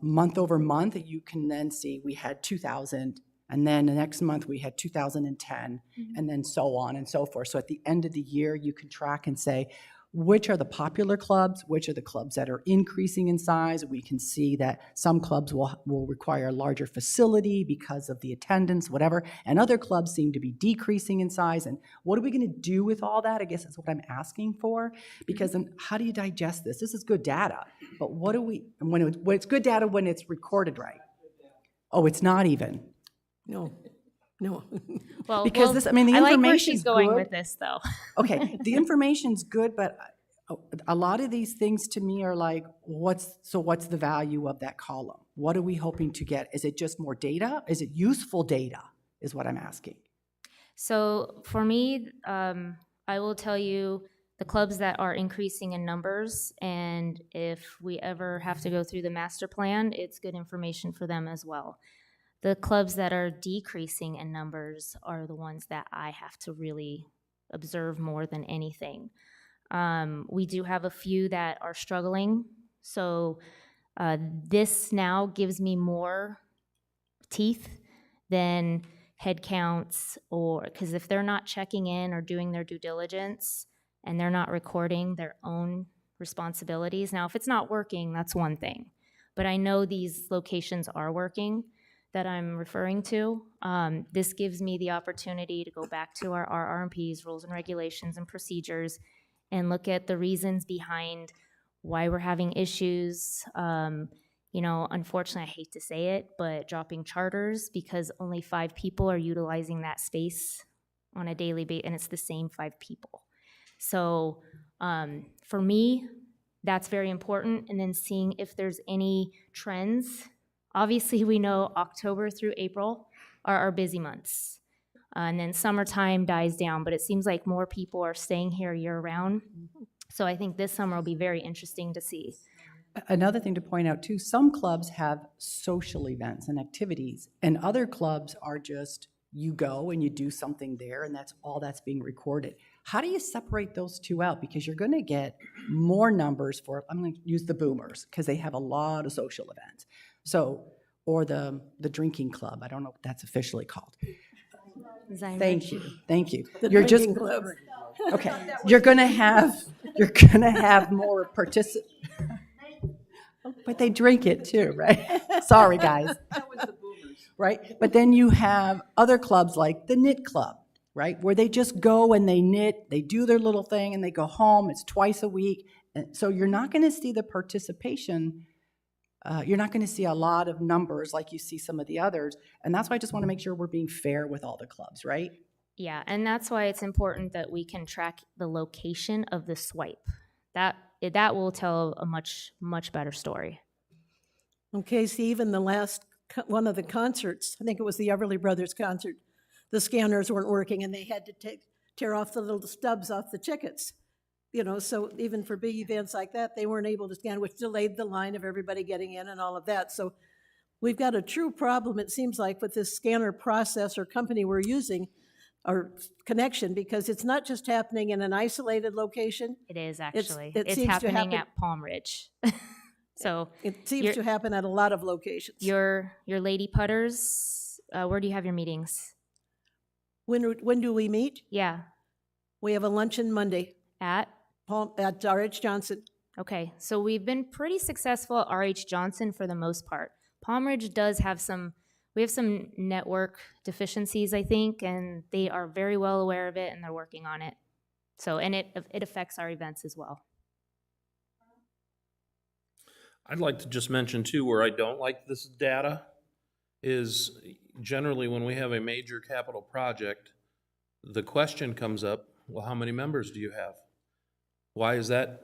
month over month that you can then see we had 2,000, and then the next month we had 2010, and then so on and so forth. So at the end of the year, you can track and say, which are the popular clubs, which are the clubs that are increasing in size. We can see that some clubs will require a larger facility because of the attendance, whatever, and other clubs seem to be decreasing in size. And what are we going to do with all that? I guess that's what I'm asking for, because then how do you digest this? This is good data, but what do we, when it's good data when it's recorded right? Oh, it's not even. No. Well, Because the I like where information's she's going good. with this, though. Okay, the information's good, but a lot of these things to me are like, what's the value of that column? What are we hoping to get? Is it just more data? Is it useful data, is what I'm asking. So for me, I will tell you the clubs that are increasing in numbers, and if we ever have to go through the master plan, it's good information for them as well. The clubs that are decreasing in numbers are the ones that I have to really observe more than anything. We do have a few that are struggling, so this now gives me more teeth than head counts, or because if they're not checking in or doing their due diligence and they're not recording their own responsibilities. Now, if it's not working, that's one thing, but I know these locations are working that I'm referring to. This gives me the opportunity to go back to our RRMPs, rules and regulations and procedures, and look at the reasons behind why we're having issues. Unfortunately, I hate to say it, but dropping charters because only 5 people are utilizing that space on a daily basis, and it's the same 5 people. So for me, that's very important. And then seeing if there's any trends. Obviously, we know October through April are our busy months. And then summertime dies down, but it seems like more people are staying here year-round. So I think this summer will be very interesting to see. Another thing to point out too, some clubs have social events and activities, and other clubs are just, you go and you do something there, and that's all that's being recorded. How do you separate those two out? Because you're going to get more numbers for, I'm going to use the Boomers, because they have a lot of social events. So, or the drinking club, I don't know what that's officially called. Thank you. You're just, okay, you're gonna have more participants. But they drink it too, right? Sorry, guys. right? But then you have other clubs like the knit club, right? Where they just go and they knit, they do their little thing and they go home. It's twice a week. And so you're not going to see the participation. You're not going to see a lot of numbers like you see some of the others. And that's why I just want to make sure we're being fair with all the clubs, right? Yeah, and that's why it's important that we can track the location of the swipe. That will tell a much better story. Okay, see, even the last, one of the concerts, I think it was the Everly Brothers concert, the scanners weren't working and they had to tear off the little stubs off the tickets. You know, so even for big events like that, they weren't able to scan, which delayed the line of everybody getting in and all of that. So we've got a true problem, it seems like, with this scanner process or company we're using, or connection, because it's not just happening in an isolated location. It is actually. it It's seems to happening happen- at Palm Ridge. So It seems You're- to happen at a lot of locations. your lady putters, where do you have your meetings? When do we meet? Yeah, We have a luncheon Monday at? at R.H. Johnson. Okay, so we've been pretty successful at RH Johnson for the most part. Palm Ridge does have we have some network deficiencies, I think, and they are very well aware of it and they're working on it. So, and it affects our events as well. I'd like to just mention too, where I don't like this data is generally when we have a major capital project, the question comes up, well, how many members do you have? Why is that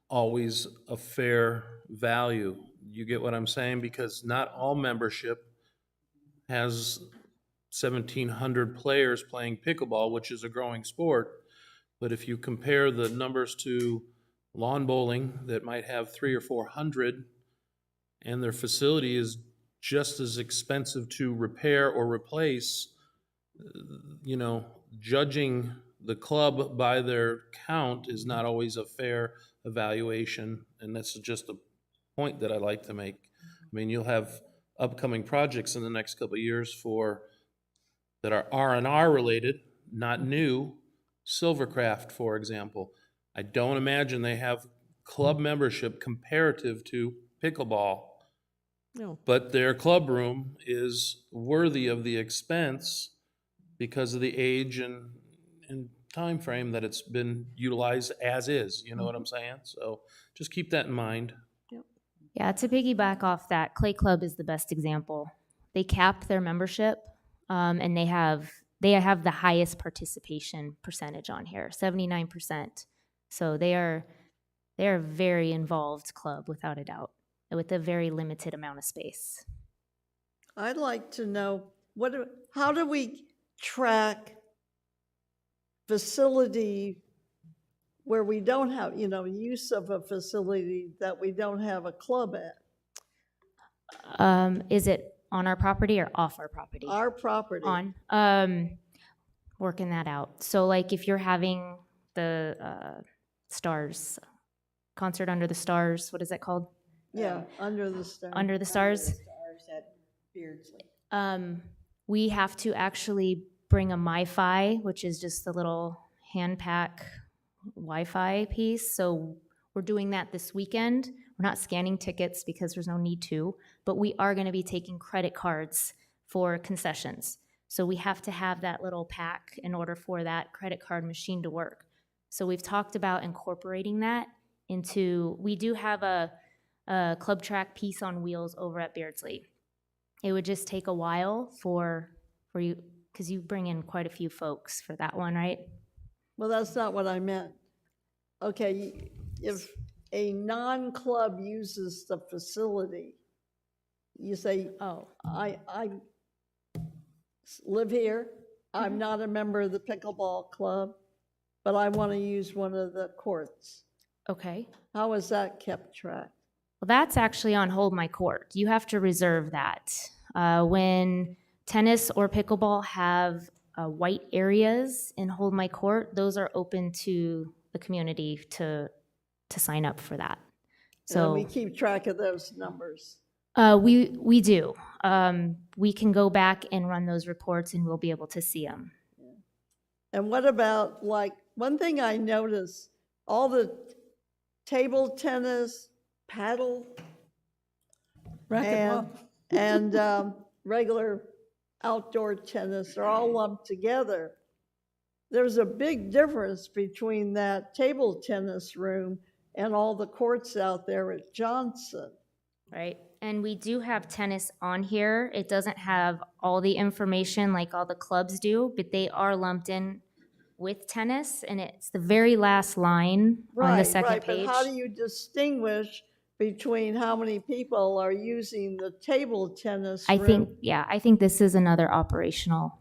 always a fair value? You get what I'm saying? Because not all membership has 1,700 players playing pickleball, which is a growing sport. But if you compare the numbers to lawn bowling that might have 300 or 400, and their facility is just as expensive to repair or replace, you know, judging the club by their count is not always a fair evaluation, and that's just a point that I like to make. I mean, you'll have upcoming projects in the next couple of years that are R&R related, not new. Silvercraft, for example. I don't imagine they have club membership comparative to pickleball, No. but their club room is worthy of the expense because of the age and time frame that it's been utilized as is. You know what I'm saying? So just keep that in mind. Yeah, to piggyback off that, Clay Club is the best example. They cap their membership, and they have the highest participation percentage on here, 79%. So they are a very involved club, without a doubt, with a very limited amount of space. I'd like to know, how do we track facility where we don't have, use of a facility that we don't have a club at? Is it on our property or off our property? Our property. On. Working that out. So like if you're having the stars, concert under the stars, what is that called? Yeah, under the stars. Under the stars? at Beardsley. We have to actually bring a MiFi, which is just the little hand pack Wi-Fi piece. So we're doing that this weekend. We're not scanning tickets because there's no need to, but we are going to be taking credit cards for concessions. So we have to have that little pack in order for that credit card machine to work. So we've talked about incorporating that into, we do have a club track piece on wheels over at Beardsley. It would just take a while for you, because you bring in quite a few folks for that one, right? Well, that's not what I meant. Okay, if a non-club uses the facility, you say, Oh, I live here, I'm not a member of the pickleball club, but I want to use one of the courts. okay. How is that kept track? Well, that's actually on Hold My Court. You have to reserve that. When tennis or pickleball have white areas in Hold My Court, those are open to the community to sign up for that. So we So keep track of those numbers. we do. We can go back and run those reports and we'll be able to see them. And what about, like, one thing I noticed, all the table tennis, paddle, Racquetball. and regular outdoor tennis are all lumped together. There's a big difference between that table tennis room and all the courts out there at Johnson. Right? And we do have tennis on here. It doesn't have all the information like all the clubs do, but they are lumped in with tennis, and it's the very last line on the second Right, page. but how do you distinguish between how many people are using the table tennis I room? I think this is another operational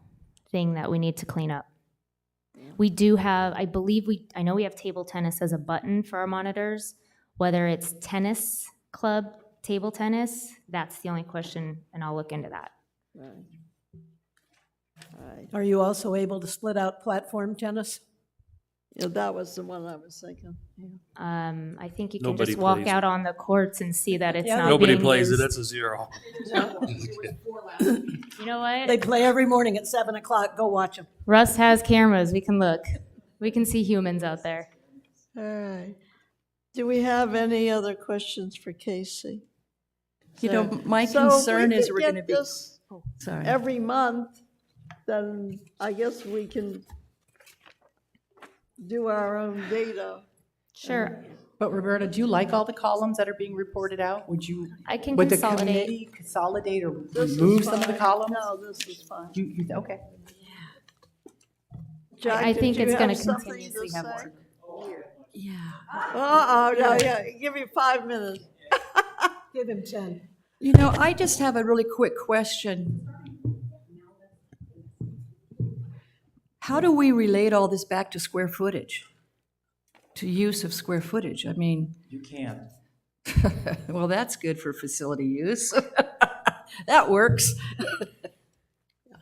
thing that we need to clean up. We do have, I know we have table tennis as a button for our monitors. Whether it's tennis club, table tennis, that's the only question, and I'll look into that. Right. Right. Are you also able to split out platform tennis? Yeah, that was the one I was thinking. Yeah. I think you can Nobody just walk plays out on the courts and see that it's Yeah, not Nobody being plays it, used. that's a zero. You know what? They play every morning at 7 o'clock. Go watch them. Russ has cameras. We can look. We can see humans out there. All right. Do we have any other questions for Casey? You know, my So if we concern is could we're get gonna be, this sorry. every month, then I guess we can do our own data. Sure. But Roberta, do you like all the columns that are being reported out? Would you, I can would the consolidate. committee consolidate or This is remove some of the fine. columns? No, this is fine. Okay. Jack, I did think you it's gonna have something continuously to have say? work. Yeah. Uh-oh, no, yeah, give you 5 minutes. Give him 10. You know, I just have a really quick question. How do we relate all this back to square footage? To use of square footage? I mean, You can't. well, that's good for facility use. That works.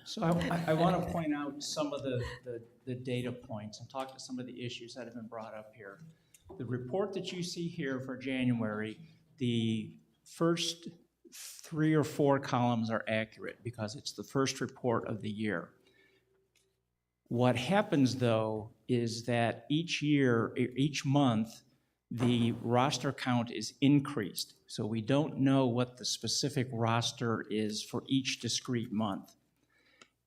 So I want to point out some of the data points and talk to some of the issues that have been brought up here. The report that you see here for January, the first 3 or 4 columns are accurate because it's the first report of the year. What happens, though, is that each year, each month, the roster count is increased. So we don't know what the specific roster is for each discrete month.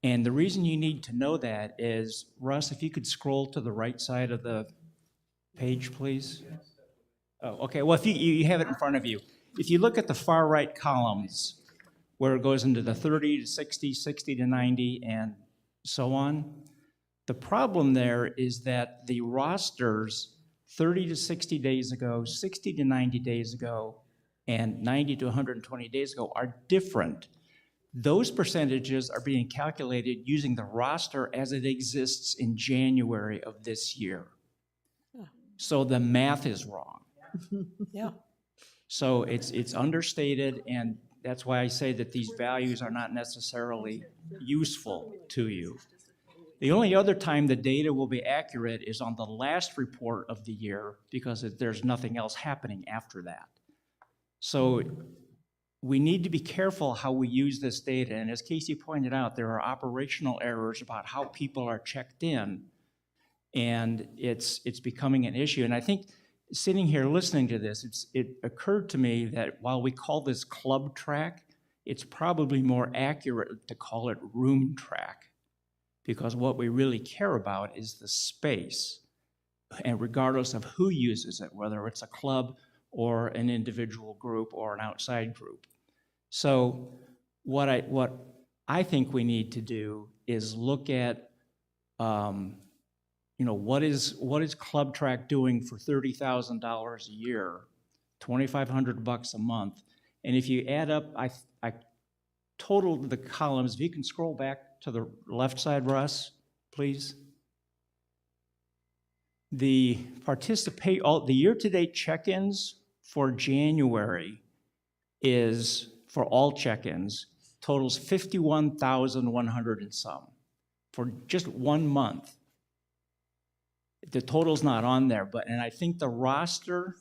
And the reason you need to know that is, Russ, if you could scroll to the right side of the page, please. Oh, okay, well, if you have it in front of you. If you look at the far right columns, where it goes into the 30 to 60, 60 to 90, and so on, the problem there is that the rosters 30 to 60 days ago, 60 to 90 days ago, and 90 to 120 days ago are different. Those percentages are being calculated using the roster as it exists in January of this year. So the math is wrong. Yeah. So it's understated, and that's why I say that these values are not necessarily useful to you. The only other time the data will be accurate is on the last report of the year, because there's nothing else happening after that. So we need to be careful how we use this data, and as Casey pointed out, there are operational errors about how people are checked in, and it's becoming an issue. And I think sitting here listening to this, it occurred to me that while we call this club track, it's probably more accurate to call it room track, because what we really care about is the space, and regardless of who uses it, whether it's a club or an individual group or an outside group. So what I think we need to do is look at, what is Club Track doing for $30,000 a year, $2,500 a month, and if you add up, I totaled the columns. If you can scroll back to the left side, Russ, please. The year-to-date check-ins for January is, for all check-ins, totals 51,100 and some for just 1 month. The total's not on there, and I think the roster,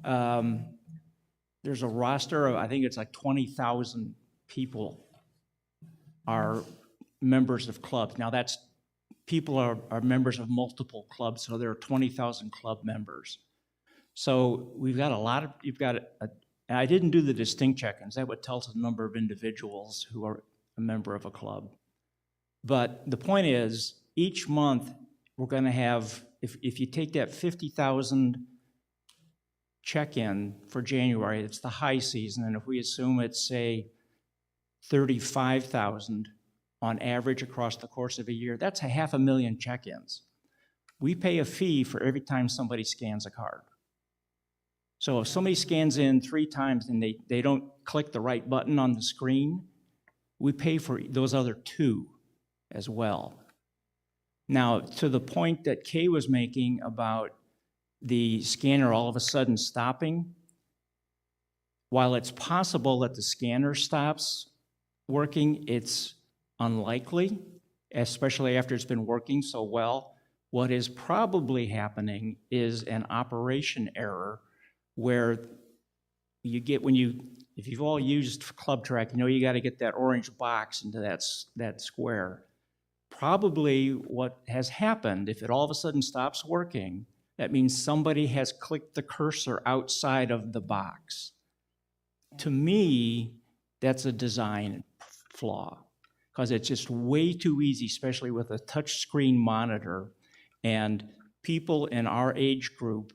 there's a roster of, I think it's like 20,000 people are members of clubs. Now that's, people are members of multiple clubs, so there are 20,000 club members. So we've got you've got And I didn't do the distinct check-ins. That would tell us the number of individuals who are a member of a club. But the point is, each month, we're gonna have, if you take that 50,000 check-in for January, it's the high season, and if we assume it's, say, 35,000 on average across the course of a year, that's 500,000 check-ins. We pay a fee for every time somebody scans a card. So if somebody scans in 3 times and they don't click the right button on the screen, we pay for those other 2 as well. Now, to the point that Kay was making about the scanner all of a sudden stopping, while it's possible that the scanner stops working, it's unlikely, especially after it's been working so well. What is probably happening is an operation error where you get, if you've all used ClubTrack, you know you got to get that orange box into that square. Probably what has happened, if it all of a sudden stops working, that means somebody has clicked the cursor outside of the box. To me, that's a design flaw, because it's just way too easy, especially with a touch screen monitor, and people in our age group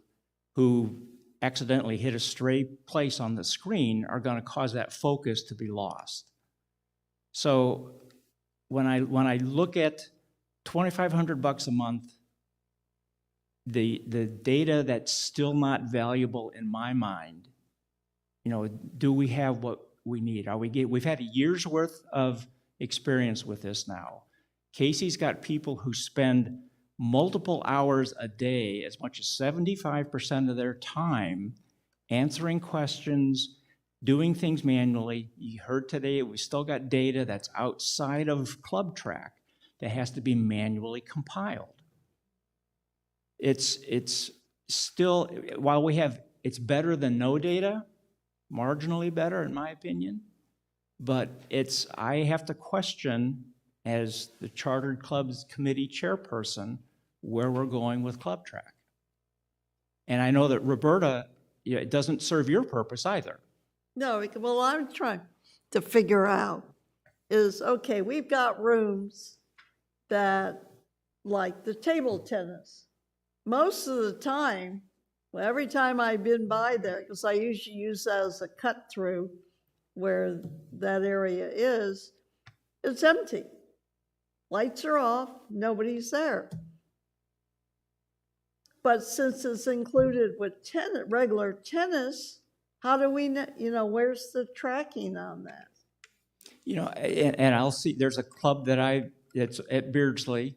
who accidentally hit a stray place on the screen are going to cause that focus to be lost. So when I look at $2,500 a month, the data that's still not valuable in my mind, you know, do we have what we need? We've had a year's worth of experience with this now. Casey's got people who spend multiple hours a day, as much as 75% of their time, answering questions, doing things manually. You heard today, we still got data that's outside of ClubTrack that has to be manually compiled. It's still, while it's better than no data, marginally better in my opinion, but I have to question, as the Chartered Clubs Committee chairperson, where we're going with ClubTrack. And I know that Roberta, it doesn't serve your purpose either. No, well, I'm trying to figure out is, okay, we've got rooms that, like the table tennis. Most of the time, well, every time I've been by there, because I usually use that as a cut through where that area is, it's empty. Lights are off, nobody's there. But since it's included with regular tennis, how do we know, where's the tracking on that? And I'll see, there's a club it's at Beardsley.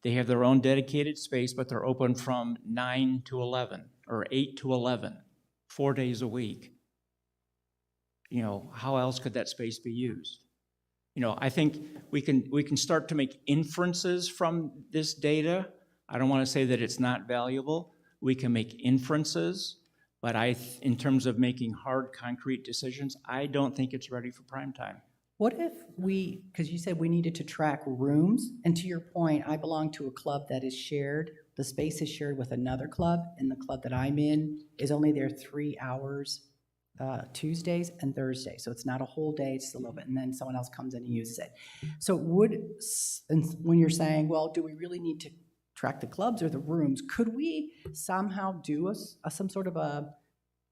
They have their own dedicated space, but they're open from 9 to 11 or 8 to 11, 4 days a week. How else could that space be used? I think we can start to make inferences from this data. I don't want to say that it's not valuable. We can make inferences, but in terms of making hard, concrete decisions, I don't think it's ready for prime time. What if because you said we needed to track rooms, and to your point, I belong to a club that is shared, the space is shared with another club, and the club that I'm in is only there 3 hours Tuesdays and Thursdays, so it's not a whole day, it's a little bit, and then someone else comes in and uses it. So when you're saying, well, do we really need to track the clubs or the rooms, could we somehow do some sort of I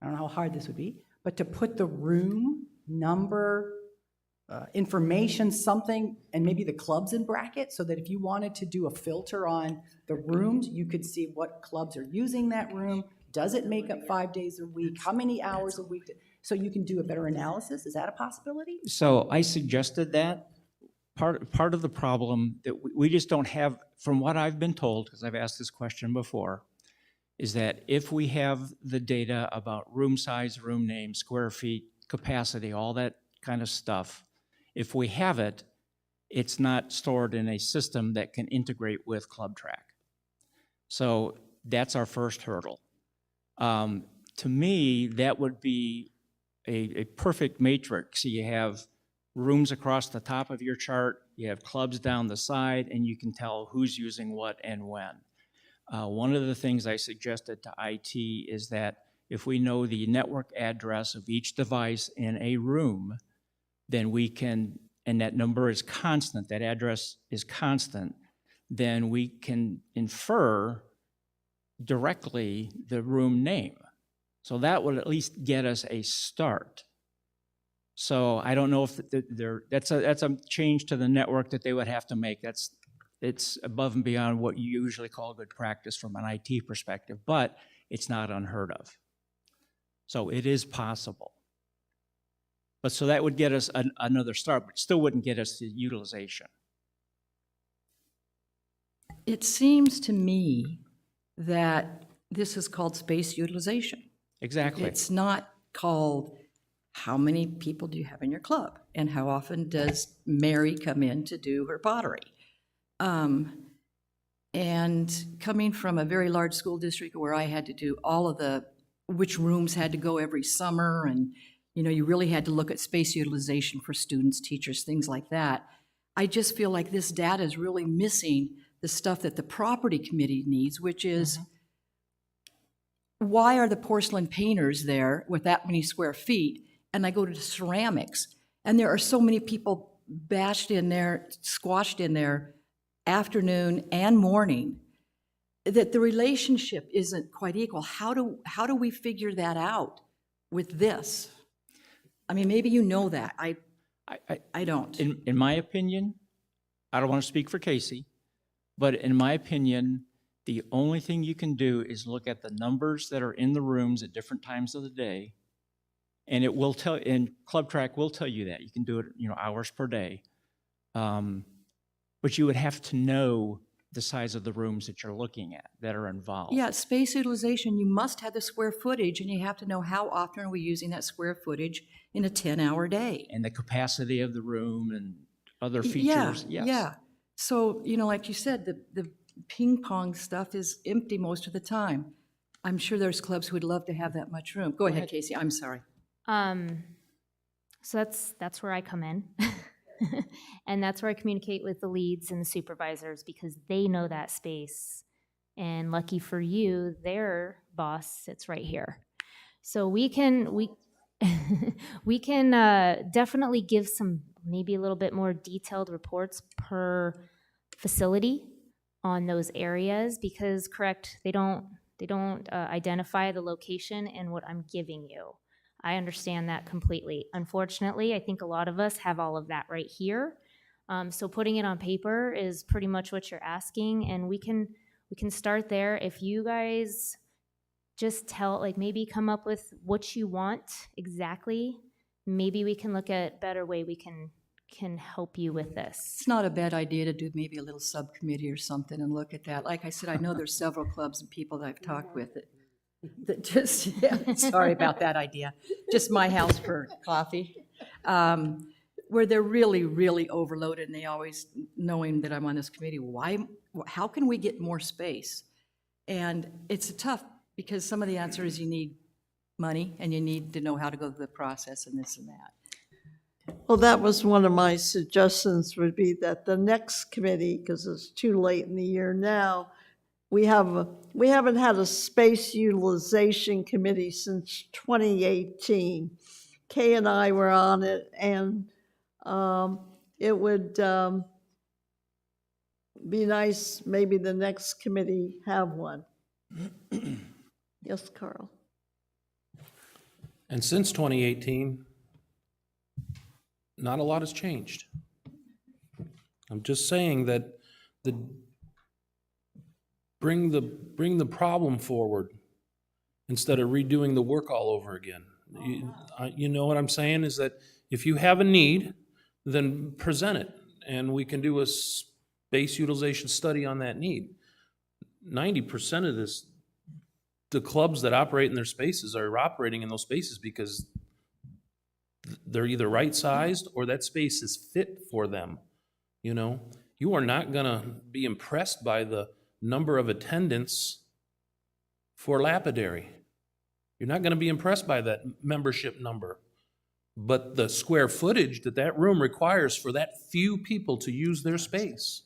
don't know how hard this would be, but to put the room number, information, something, and maybe the clubs in brackets, so that if you wanted to do a filter on the rooms, you could see what clubs are using that room. Does it make up 5 days a week? How many hours a week? So you can do a better analysis. Is that a possibility? So I suggested that. Part of the problem that we just don't have, from what I've been told, because I've asked this question before, is that if we have the data about room size, room name, square feet, capacity, all that kind of stuff, if we have it, it's not stored in a system that can integrate with ClubTrack. So that's our first hurdle. To me, that would be a perfect matrix. You have rooms across the top of your chart, you have clubs down the side, and you can tell who's using what and when. One of the things I suggested to IT is that if we know the network address of each device in a room, then we can, and that number is constant, that address is constant, then we can infer directly the room name. So that would at least get us a start. So I don't know if that's a change to the network that they would have to make. It's above and beyond what you usually call good practice from an IT perspective, but it's not unheard of. So it is possible. But so that would get us another start, but still wouldn't get us to utilization. It seems to me that this is called space utilization. Exactly. It's not called how many people do you have in your club and how often does Mary come in to do her pottery. And coming from a very large school district where I had to do all of which rooms had to go every summer, and you really had to look at space utilization for students, teachers, things like that. I just feel like this data is really missing the stuff that the property committee needs, which is why are the porcelain painters there with that many square feet? And I go to ceramics, and there are so many people bashed in there, squashed in there, afternoon and morning, that the relationship isn't quite equal. How do we figure that out with this? I mean, maybe you know that. I don't. In my opinion, I don't want to speak for Casey, but in my opinion, the only thing you can do is look at the numbers that are in the rooms at different times of the day, and it will tell. And Club Track will tell you that you can do it, hours per day. But you would have to know the size of the rooms that you're looking at that are involved. Yeah, space utilization, you must have the square footage, and you have to know how often are we using that square footage in a 10-hour day. And the capacity of the room and other features. Yeah, Yes. yeah. So, like you said, the ping pong stuff is empty most of the time. I'm sure there's clubs who would love to have that much room. Go ahead, Casey, I'm sorry. So that's where I come in. And that's where I communicate with the leads and the supervisors, because they know that space. And lucky for you, their boss sits right here. So we can definitely give some, maybe a little bit more detailed reports per facility on those areas, because correct, they don't identify the location in what I'm giving you. I understand that completely. Unfortunately, I think a lot of us have all of that right here. So putting it on paper is pretty much what you're asking, and we can start there. If you guys just maybe come up with what you want exactly, maybe we can look at better way we can help you with this. It's not a bad idea to do maybe a little subcommittee or something and look at that. Like I said, I know there's several clubs and people that I've talked with that just, sorry about that idea, just my house for coffee, where they're really, really overloaded, and they always, knowing that I'm on this committee, how can we get more space? And it's tough, because some of the answer is you need money, and you need to know how to go through the process and this and that. Well, that was one of my suggestions, would be that the next committee, because it's too late in the year now, we haven't had a space utilization committee since 2018. Kay and I were on it, and it would be nice, maybe the next committee have one. Yes, Carl? And since 2018, not a lot has changed. I'm just saying that bring the problem forward instead of redoing the work all over again. You know what I'm saying is that if you have a need, then present it, and we can do a space utilization study on that need. 90% of the clubs that operate in their spaces are operating in those spaces because they're either right-sized or that space is fit for them. You are not gonna be impressed by the number of attendants for lapidary. You're not gonna be impressed by that membership number. But the square footage that room requires for that few people to use their space.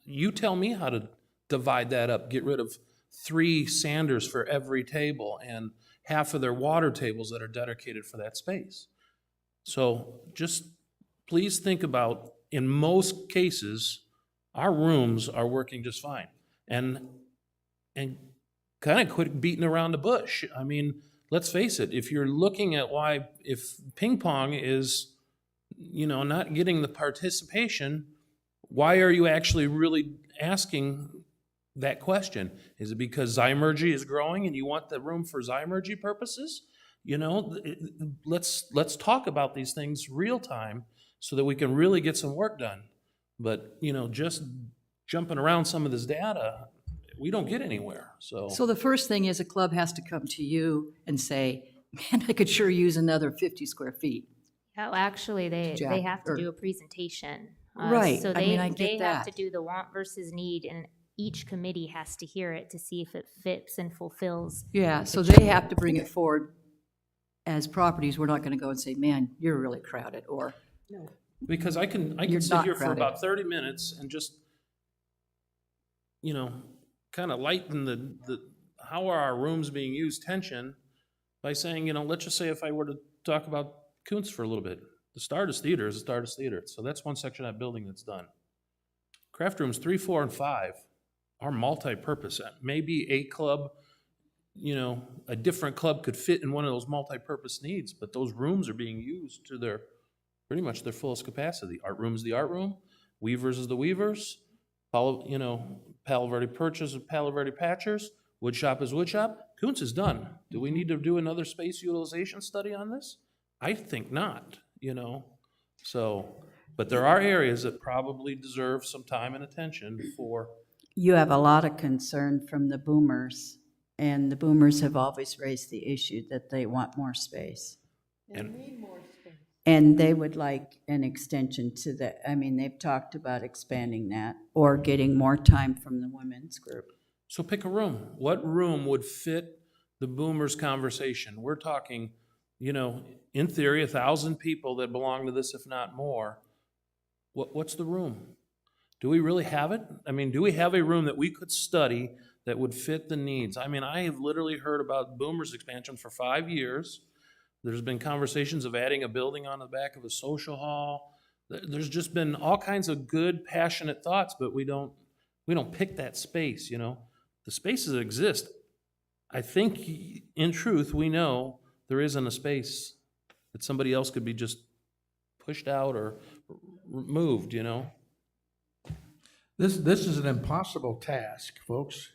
You tell me how to divide that up, get rid of 3 sanders for every table, and half of their water tables that are dedicated for that space. So just please think about, in most cases, our rooms are working just fine. And kind of quit beating around the bush. I mean, let's face it, if you're looking at why, if ping pong is, not getting the participation, why are you actually really asking that question? Is it because Zymergy is growing and you want the room for Zymergy purposes? Let's talk about these things real time so that we can really get some work done. But, just jumping around some of this data, we don't get anywhere, so. So the first thing is a club has to come to you and say, man, I could sure use another 50 square feet. Oh, actually, they Jack, have to or- do a presentation. Right, So I mean, I they get have to that. do the want versus need, and each committee has to hear it to see if it fits and fulfills. Yeah, so they have to bring it forward as properties. We're not gonna go and say, man, you're really crowded, or, Because I can You're sit not here for crowded. about 30 minutes and just, kind of lighten the how are our rooms being used tension by saying, let's just say if I were to talk about Kuntz for a little bit. The Stardust Theater is the Stardust Theater, so that's one section of that building that's done. Craft rooms 3, 4, and 5 are multi-purpose. Maybe a club, a different club could fit in one of those multi-purpose needs, but those rooms are being used to pretty much their fullest capacity. Art room is the art room, Weavers is the Weavers, Palo Verde Perchers is Palo Verde Patchers, Wood Shop is Wood Shop. Kuntz is done. Do we need to do another space utilization study on this? I think not, So, but there are areas that probably deserve some time and attention for. You have a lot of concern from the boomers, and the boomers have always raised the issue that they want more space. And they would like an extension to they've talked about expanding that or getting more time from the women's group. So pick a room. What room would fit the boomers' conversation? We're talking, in theory, 1,000 people that belong to this, if not more. What's the room? Do we really have it? I mean, do we have a room that we could study that would fit the needs? I mean, I have literally heard about boomers' expansion for 5 years. There's been conversations of adding a building on the back of a social hall. There's just been all kinds of good, passionate thoughts, but we don't pick that space, The spaces that exist, I think, in truth, we know there isn't a space that somebody else could be just pushed out or moved, This is an impossible task, folks.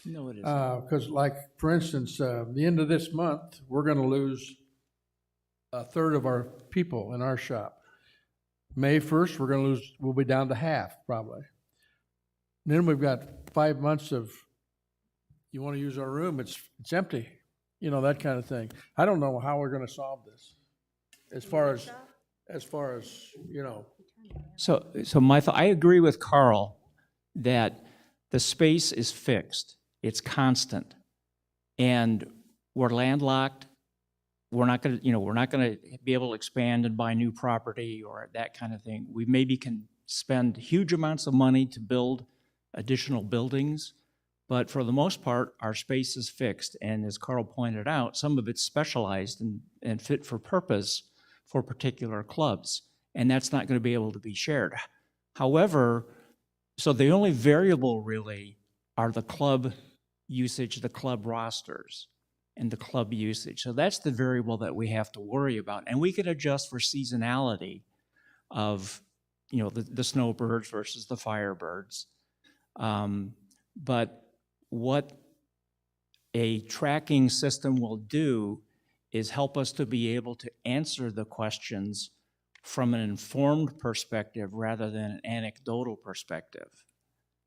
No, it isn't. Because like, for instance, the end of this month, we're gonna lose a third of our people in our shop. May 1st, we'll be down to half, probably. Then we've got 5 months of, you wanna use our room, it's empty, that kind of thing. I don't know how we're gonna solve this, as far as, So my thought, I agree with Carl that the space is fixed, it's constant, and we're landlocked. We're not gonna be able to expand and buy new property or that kind of thing. We maybe can spend huge amounts of money to build additional buildings, but for the most part, our space is fixed. And as Carl pointed out, some of it's specialized and fit for purpose for particular clubs, and that's not gonna be able to be shared. However, so the only variable really are the club usage, the club rosters, and the club usage. So that's the variable that we have to worry about. And we can adjust for seasonality of, the snowbirds versus the firebirds. But what a tracking system will do is help us to be able to answer the questions from an informed perspective rather than an anecdotal perspective.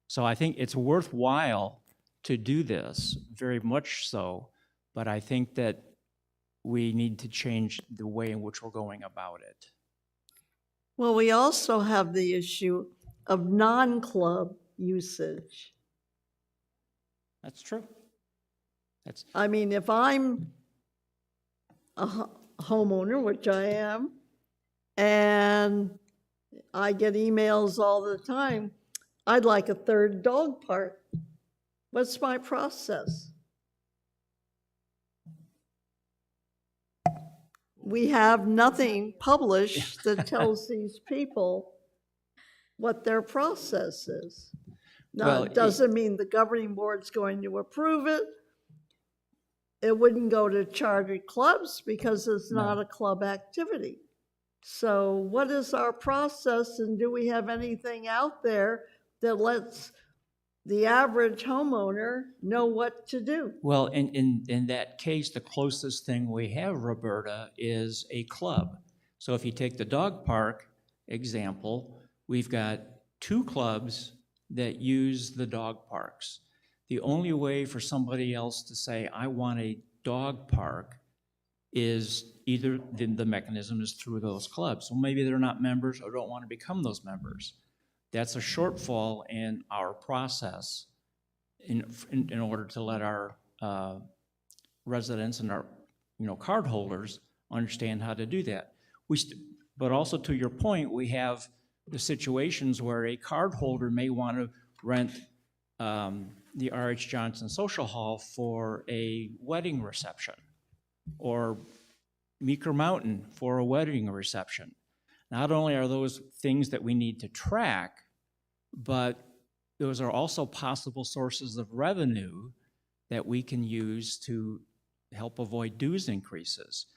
So I think it's worthwhile to do this, very much so, but I think that we need to change the way in which we're going about it. Well, we also have the issue of non-club usage. That's true. That's, I mean, if I'm a homeowner, which I am, and I get emails all the time, I'd like a third dog park. What's my process? we have nothing published that tells these people what their process is. Now, Well, it doesn't mean the governing board's going to approve it. It wouldn't go to chartered clubs because it's not a club activity. So what is our process, and do we have anything out there that lets the average homeowner know what to do? Well, in that case, the closest thing we have, Roberta, is a club. So if you take the dog park example, we've got 2 clubs that use the dog parks. The only way for somebody else to say, I want a dog park, is either the mechanism is through those clubs. So maybe they're not members or don't want to become those members. That's a shortfall in our process in order to let our residents and our cardholders understand how to do that. But also to your point, we have the situations where a cardholder may want to rent the R.H. Johnson Social Hall for a wedding reception, or Meeker Mountain for a wedding reception. Not only are those things that we need to track, but those are also possible sources of revenue that we can use to help avoid dues increases.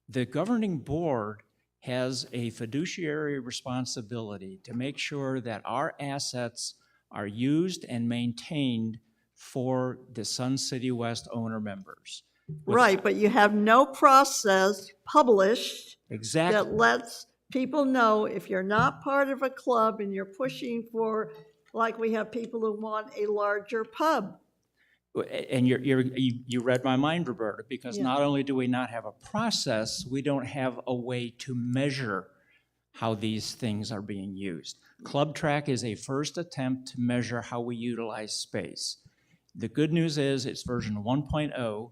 The governing board has a fiduciary responsibility to make sure that our assets are used and maintained for the Sun City West owner members. Right, but you have no process published Exactly. that lets people know if you're not part of a club and you're pushing for, like we have people who want a larger pub. And you read my mind, Roberta, because Yeah. not only do we not have a process, we don't have a way to measure how these things are being used. Club Track is a first attempt to measure how we utilize space. The good news is it's version 1.0.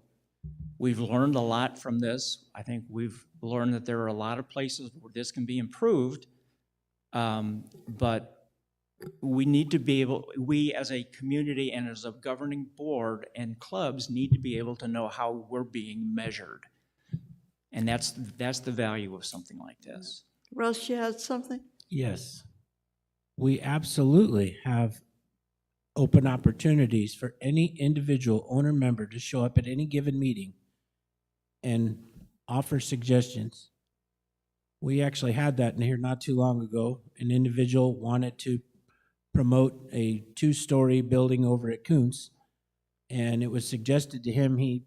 We've learned a lot from this. I think we've learned that there are a lot of places where this can be improved, but we need to be able, we as a community and as a governing board and clubs need to be able to know how we're being measured. And that's the value of something like this. Russ, you had something? Yes. We absolutely have open opportunities for any individual owner member to show up at any given meeting and offer suggestions. We actually had that in here not too long ago. An individual wanted to promote a 2-story building over at Kuntz, and it was suggested to him he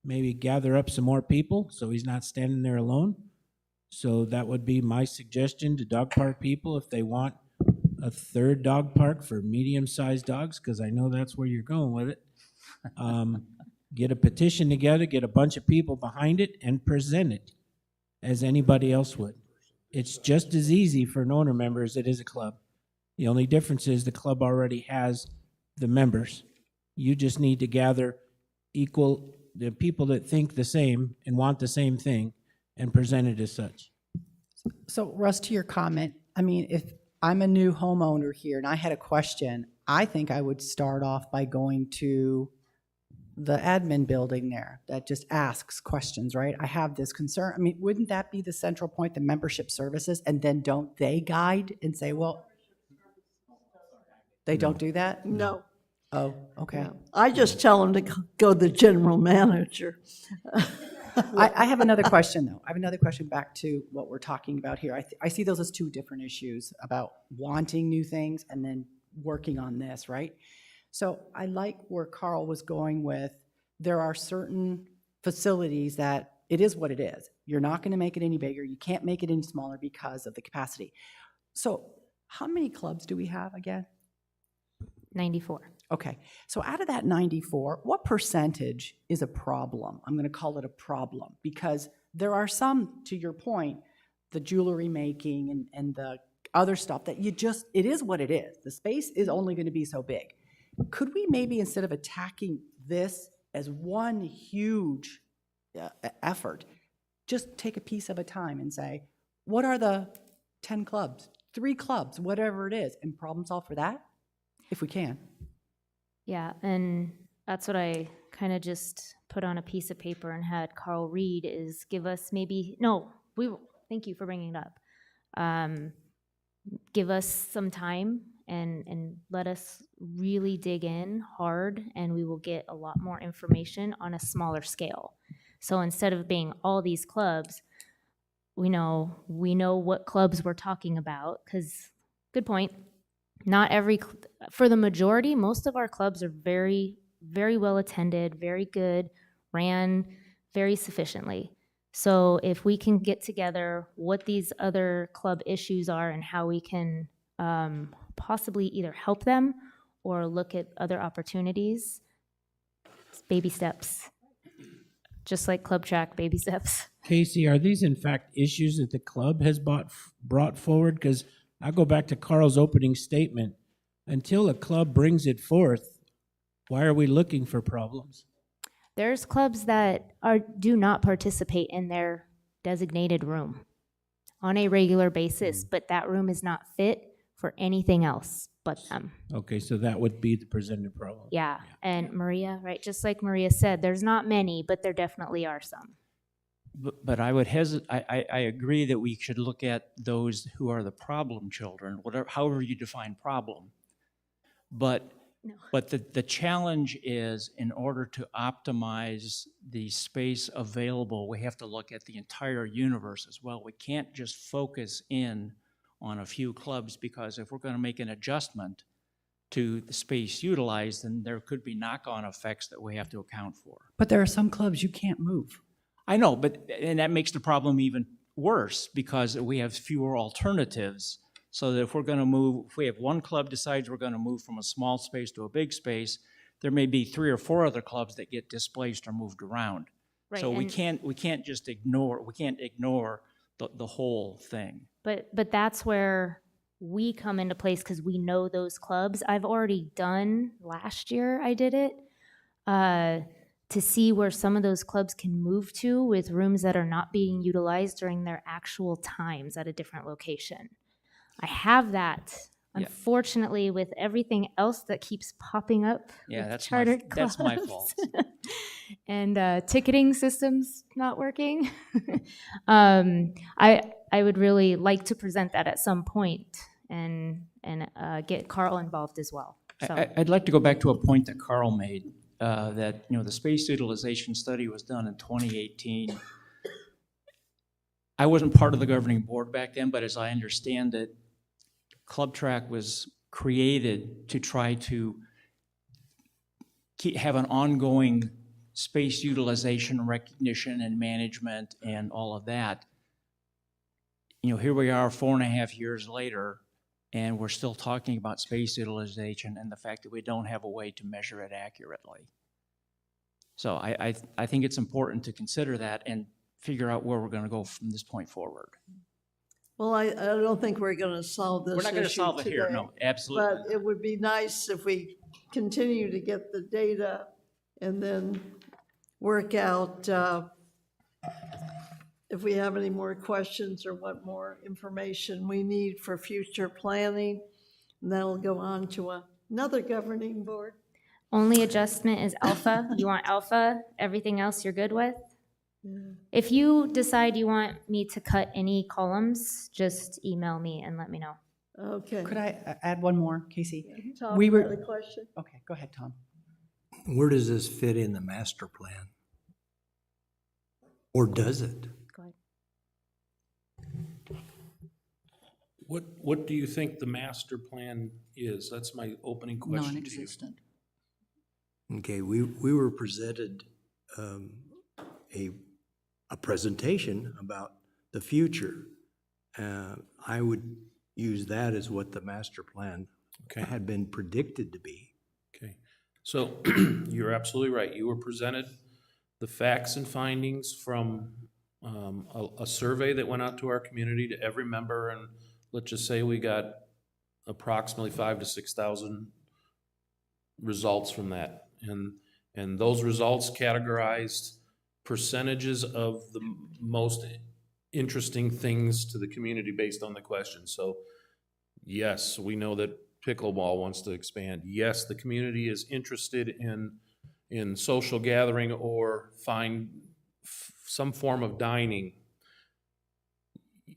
maybe gather up some more people so he's not standing there alone. So that would be my suggestion to dog park people if they want a 3rd dog park for medium-sized dogs, because I know that's where you're going with it. Get a petition together, get a bunch of people behind it, and present it as anybody else would. It's just as easy for an owner member as it is a club. The only difference is the club already has the members. You just need to gather the people that think the same and want the same thing and present it as such. So Russ, to your comment, I mean, if I'm a new homeowner here and I had a question, I think I would start off by going to the admin building there that just asks questions, right? I have this concern. I mean, wouldn't that be the central point, the membership services? And then don't they guide and say, well, they don't do that? No. Oh, okay. No. I just tell them to go to the general manager. I have another question, though. I have another question back to what we're talking about here. I see those as 2 different issues about wanting new things and then working on this, right? So I like where Carl was going with, there are certain facilities that it is what it is. You're not going to make it any bigger. You can't make it any smaller because of the capacity. So how many clubs do we have again? 94. Okay, so out of that 94, what percentage is a problem? I'm going to call it a problem because there are some, to your point, the jewelry making and the other stuff that it is what it is. The space is only going to be so big. Could we maybe, instead of attacking this as one huge effort, just take a piece at a time and say, what are the 10 clubs, 3 clubs, whatever it is, and problem solve for that, if we can? Yeah, and that's what I kind of just put on a piece of paper and had Carl read is give us thank you for bringing it up. Give us some time and let us really dig in hard, and we will get a lot more information on a smaller scale. So instead of being all these clubs, we know what clubs we're talking about, because, good point, not every, for the majority, most of our clubs are very, very well attended, very good, ran very sufficiently. So if we can get together what these other club issues are and how we can possibly either help them or look at other opportunities, it's baby steps. Just like club track, baby steps. Casey, are these in fact issues that the club has brought forward? Because I go back to Carl's opening statement. Until a club brings it forth, why are we looking for problems? There's clubs that do not participate in their designated room on a regular basis, but that room is not fit for anything else but them. Okay, so that would be the presented problem. Yeah, and Maria, right, just like Maria said, there's not many, but there definitely are some. But I would I agree that we should look at those who are the problem children, however you define problem. But the challenge is, in order to optimize the space available, we have to look at the entire universe as well. We can't just focus in on a few clubs, because if we're going to make an adjustment to the space utilized, then there could be knock-on effects that we have to account for. But there are some clubs you can't move. I know, and that makes the problem even worse, because we have fewer alternatives. So that if we're going to move, if we have one club decides we're going to move from a small space to a big space, there may be 3 or 4 other clubs that get displaced or moved around. Right, So we can't just ignore the whole thing. But that's where we come into place, because we know those clubs. I've already done, last year I did it, to see where some of those clubs can move to with rooms that are not being utilized during their actual times at a different location. I have that. Yeah. Unfortunately, with everything else that keeps popping up Yeah, with chartered clubs. that's my fault. And ticketing systems not working. I would really like to present that at some point and get Carl involved as well. So. I'd like to go back to a point that Carl made, that the space utilization study was done in 2018. I wasn't part of the governing board back then, but as I understand it, Club Track was created to try to have an ongoing space utilization recognition and management and all of that. Here we are 4.5 years later, and we're still talking about space utilization and the fact that we don't have a way to measure it accurately. So I think it's important to consider that and figure out where we're going to go from this point forward. Well, I don't think we're going to solve this issue We're not going to solve it here, today, no, absolutely. But it would be nice if we continue to get the data and then work out if we have any more questions or what more information we need for future planning. And that'll go on to another governing board. Only adjustment is alpha. You want alpha, everything else you're good with? If you decide you want me to cut any columns, just email me and let me know. Okay. Could I add one more, Casey? Tom, We you were- had a question? Okay, go ahead, Tom. Where does this fit in the master plan? Or does it? Go ahead. What do you think the master plan is? That's my opening question to you. Non-existent. Okay, we were presented a presentation about the future. I would use that as what the master plan Okay. had been predicted to be. Okay, so you're absolutely right. You were presented the facts and findings from a survey that went out to our community, to every member, and let's just say we got approximately 5,000 to 6,000 results from that. And those results categorized percentages of the most interesting things to the community based on the question. So yes, we know that pickleball wants to expand. Yes, the community is interested in in social gathering or find some form of dining.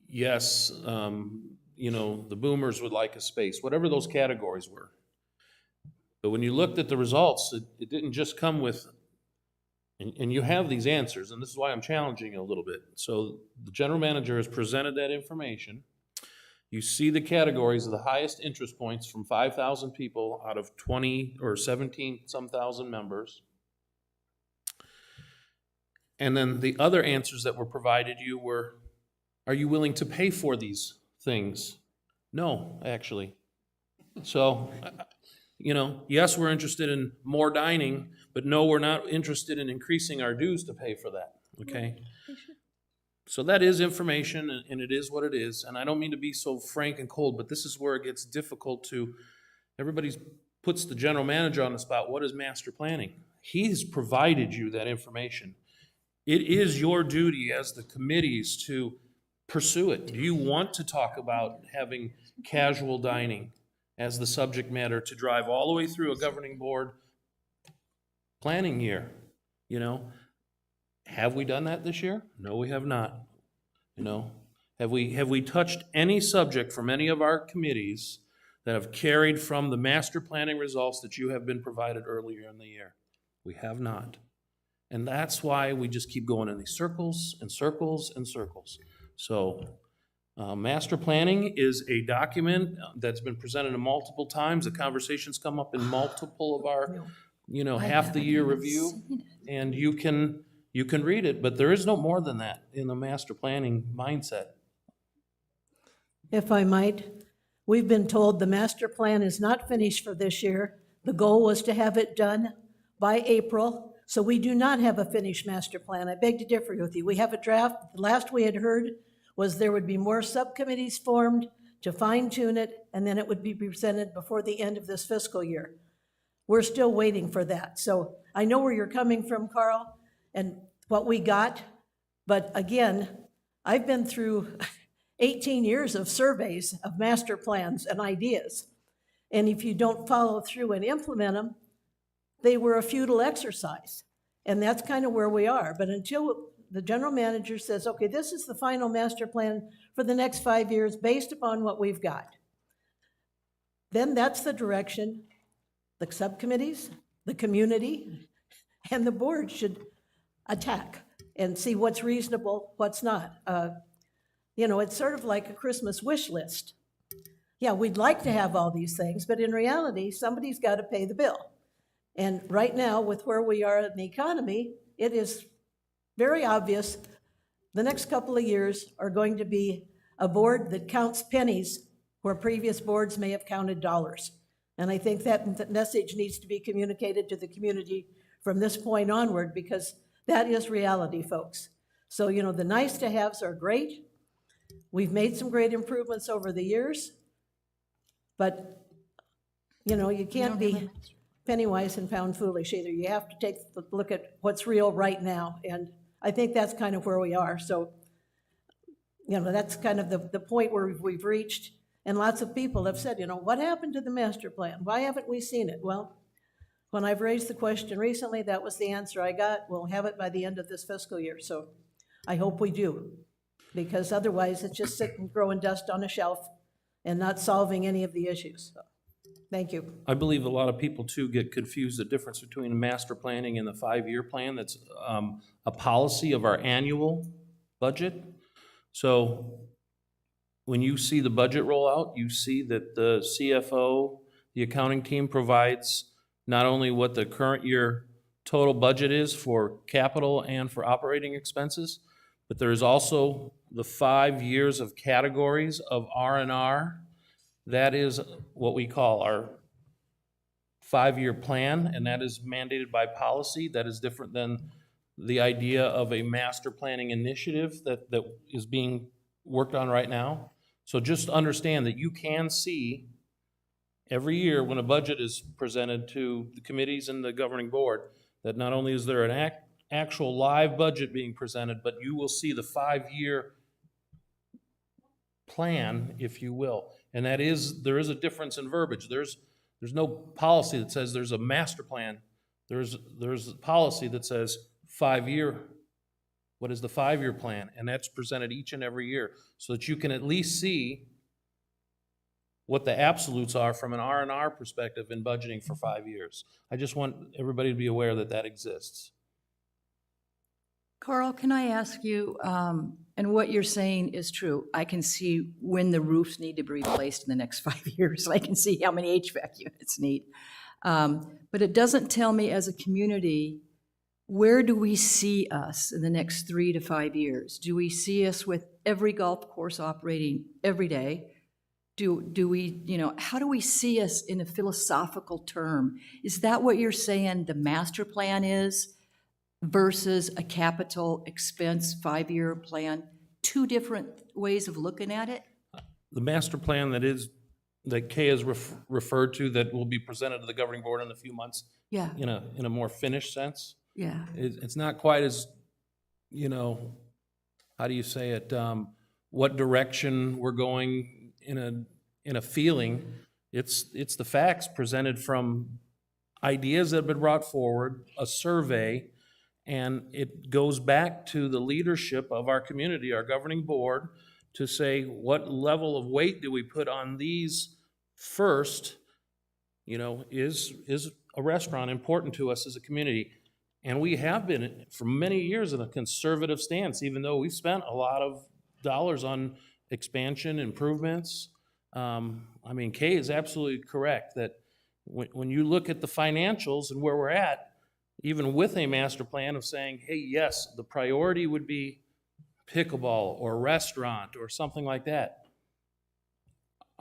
Yes, the boomers would like a space, whatever those categories were. But when you looked at the results, it didn't just come with, and you have these answers, and this is why I'm challenging you a little bit. So the general manager has presented that information. You see the categories of the highest interest points from 5,000 people out of 20 or 17 some thousand members. And then the other answers that were provided you were, are you willing to pay for these things? No, actually. So, yes, we're interested in more dining, but no, we're not interested in increasing our dues to pay for that, okay? So that is information, and it is what it is, and I don't mean to be so frank and cold, but this is where it gets difficult to, everybody puts the general manager on the spot. What is master planning? He's provided you that information. It is your duty as the committees to pursue it. Do you want to talk about having casual dining as the subject matter to drive all the way through a governing board planning year? Have we done that this year? No, we have not. Have we touched any subject from any of our committees that have carried from the master planning results that you have been provided earlier in the year? We have not. And that's why we just keep going in these circles and circles and circles. So master planning is a document that's been presented multiple times. The conversations come up in multiple of our, half the year review. And you can read it, but there is no more than that in the master planning mindset. If I might, we've been told the master plan is not finished for this year. The goal was to have it done by April. So we do not have a finished master plan. I beg to differ with you. We have a draft. The last we had heard was there would be more subcommittees formed to fine tune it, and then it would be presented before the end of this fiscal year. We're still waiting for that. So I know where you're coming from, Carl, and what we got. But again, I've been through 18 years of surveys of master plans and ideas. And if you don't follow through and implement them, they were a futile exercise. And that's kind of where we are. But until the general manager says, okay, this is the final master plan for the next 5 years based upon what we've got, then that's the direction the subcommittees, the community, and the board should attack and see what's reasonable, what's not. It's sort of like a Christmas wish list. Yeah, we'd like to have all these things, but in reality, somebody's got to pay the bill. And right now, with where we are in the economy, it is very obvious the next couple of years are going to be a board that counts pennies where previous boards may have counted dollars. And I think that message needs to be communicated to the community from this point onward, because that is reality, folks. So, the nice to haves are great. We've made some great improvements over the years, but, you can't be penny wise and pound foolish either. You have to take a look at what's real right now. And I think that's kind of where we are. So, that's kind of the point where we've reached. And lots of people have said, what happened to the master plan? Why haven't we seen it? Well, when I've raised the question recently, that was the answer I got. We'll have it by the end of this fiscal year. So I hope we do, because otherwise it's just sitting growing dust on a shelf and not solving any of the issues. So, thank you. I believe a lot of people too get confused the difference between master planning and the 5-year plan. That's a policy of our annual budget. So when you see the budget roll out, you see that the CFO, the accounting team, provides not only what the current year total budget is for capital and for operating expenses, but there's also the 5 years of categories of R&R. That is what we call our 5-year plan, and that is mandated by policy. That is different than the idea of a master planning initiative that is being worked on right now. So just understand that you can see every year when a budget is presented to the committees and the governing board, that not only is there an actual live budget being presented, but you will see the 5-year plan, if you will. And there is a difference in verbiage. There's no policy that says there's a master plan. there's a policy that says 5-year, what is the 5-year plan? And that's presented each and every year, so that you can at least see what the absolutes are from an R&R perspective in budgeting for 5 years. I just want everybody to be aware that that exists. Carl, can I ask you, and what you're saying is true, I can see when the roofs need to be replaced in the next 5 years. I can see how many HVAC units need. But it doesn't tell me as a community, where do we see us in the next 3 to 5 years? Do we see us with every golf course operating every day? Do we, how do we see us in a philosophical term? Is that what you're saying the master plan is versus a capital expense 5-year plan? Two different ways of looking at it? The master plan that Kay has referred to, that will be presented to the governing board in a few months, Yeah, in a more finished sense, yeah. it's not quite as, how do you say it, what direction we're going in a feeling. It's the facts presented from ideas that have been brought forward, a survey, and it goes back to the leadership of our community, our governing board, to say, what level of weight do we put on these first? Is a restaurant important to us as a community? And we have been for many years in a conservative stance, even though we've spent a lot of dollars on expansion, improvements. Kay is absolutely correct that when you look at the financials and where we're at, even with a master plan of saying, hey, yes, the priority would be pickleball or restaurant or something like that,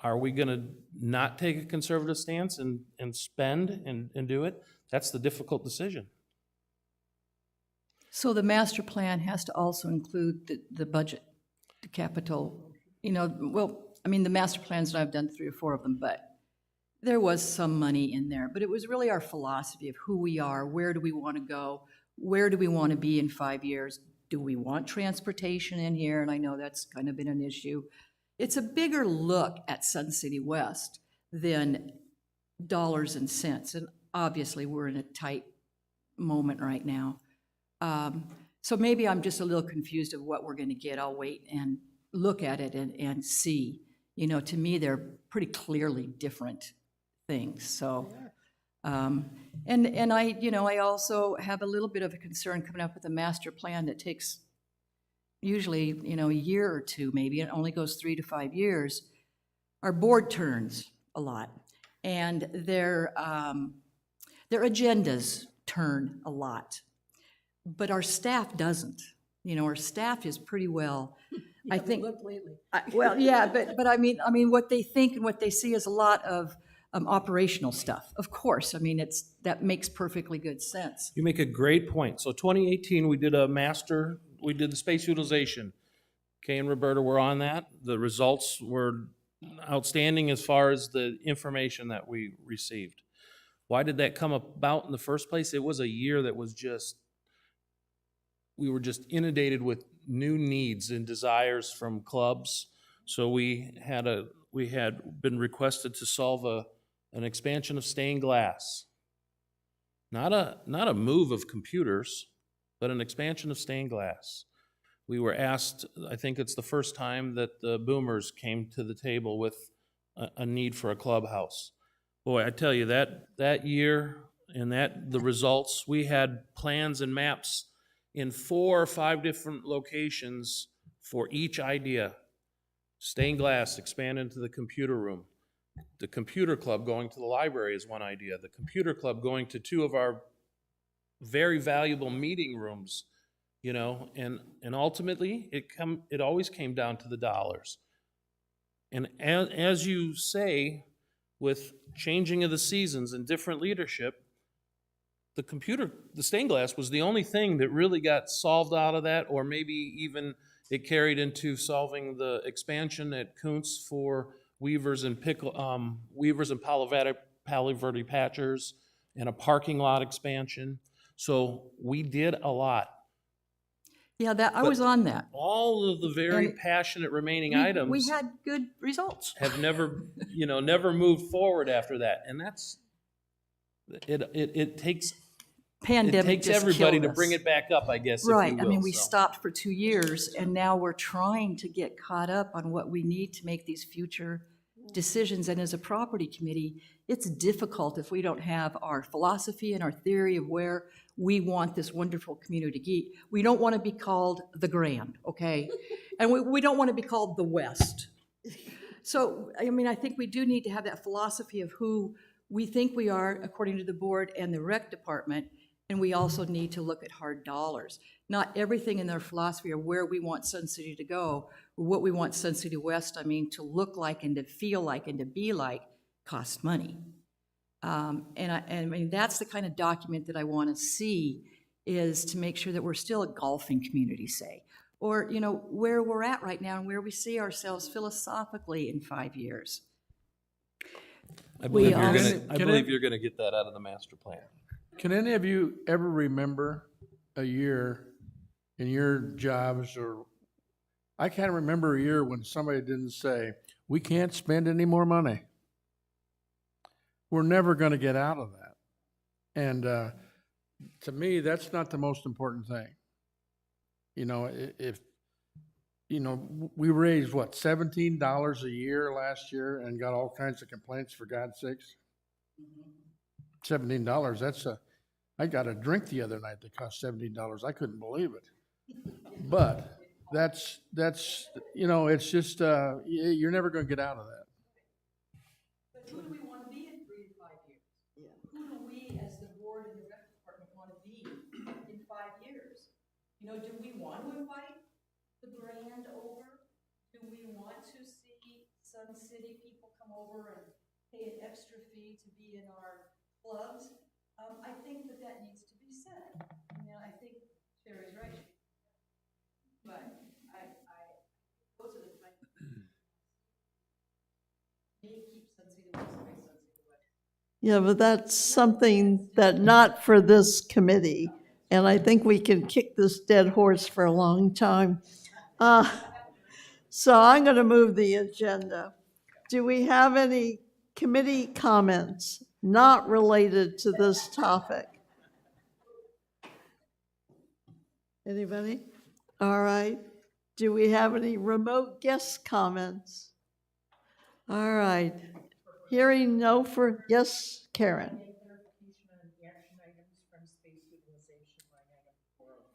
are we going to not take a conservative stance and spend and do it? That's the difficult decision. So the master plan has to also include the budget, the capital, the master plans, and I've done 3 or 4 of them, but there was some money in there. But it was really our philosophy of who we are, where do we want to go, where do we want to be in 5 years? Do we want transportation in here? And I know that's kind of been an issue. It's a bigger look at Sun City West than dollars and cents. And obviously, we're in a tight moment right now. So maybe I'm just a little confused of what we're going to get. I'll wait and look at it and see. To me, they're pretty clearly different things. So, and I also have a little bit of a concern coming up with a master plan that takes usually, a year or 2 maybe. It only goes 3 to 5 years. Our board turns a lot, and their agendas turn a lot. But our staff doesn't. Our staff is pretty well, I think. Looked lately. But I mean, what they think and what they see is a lot of operational stuff. Of course, that makes perfectly good sense. You make a great point. So 2018, we did the space utilization. Kay and Roberta were on that. The results were outstanding as far as the information that we received. Why did that come about in the first place? It was a year that was we were just inundated with new needs and desires from clubs. So we had been requested to solve an expansion of stained glass. Not a move of computers, but an expansion of stained glass. We were asked, I think it's the first time that the Boomers came to the table with a need for a clubhouse. Boy, I tell you, that year and the results, we had plans and maps in 4 or 5 different locations for each idea. Stained glass, expand into the computer room. The computer club going to the library is one idea. The computer club going to 2 of our very valuable meeting rooms, and ultimately it always came down to the dollars. And as you say, with changing of the seasons and different leadership, the stained glass was the only thing that really got solved out of that, or maybe even it carried into solving the expansion at Kuntz for weavers and Palo Verde patchers, and a parking lot expansion. So we did a lot. Yeah, I was on that. All of the very passionate remaining items we had good results. have never moved forward after that. And it takes pandemic takes just everybody killed to bring us. it back up, I guess, if you Right, I mean, will, we so. stopped for 2 years, and now we're trying to get caught up on what we need to make these future decisions. And as a property committee, it's difficult if we don't have our philosophy and our theory of where we want this wonderful community to be. We don't want to be called the Grand, okay? And we don't want to be called the West. So, I mean, I think we do need to have that philosophy of who we think we are according to the board and the rec department, and we also need to look at hard dollars. Not everything in their philosophy or where we want Sun City to go, or what we want Sun City West, I mean, to look like and to feel like and to be like, costs money. And I mean, that's the kind of document that I want to see, is to make sure that we're still a golfing community, say, or, you know, where we're at right now and where we see ourselves philosophically in 5 years. I believe are- you're gonna get that out of the master plan. Can any of you ever remember a year in your jobs, or I can't remember a year when somebody didn't say, we can't spend any more money. We're never going to get out of that. And to me, that's not the most important thing. You know, if, you know, we raised, what, $17 a year last year and got all kinds of complaints, for God's sakes? $17, that's I got a drink the other night that cost $17. I couldn't believe it. But that's, you know, it's just, you're never going to get out of that. But who do we want to be in 3 to 5 years? Who do we, as the board and the rec department, want to be in 5 years? You know, do we want to invite the Grand over? Do we want to see Sun City people come over and pay an extra fee to be in our clubs? I think that needs to be said. I mean, I think Sherry's right. But those are the kind of keep Sun City West, Sun City West. Yeah, but that's something that not for this committee, and I think we can kick this dead horse for a long time. So I'm going to move the agenda. Do we have any committee comments not related to this topic? Anybody? All right. Do we have any remote guest comments? All right. Hearing no for, yes, Karen. Clarification on the action items from space utilization line item quorum.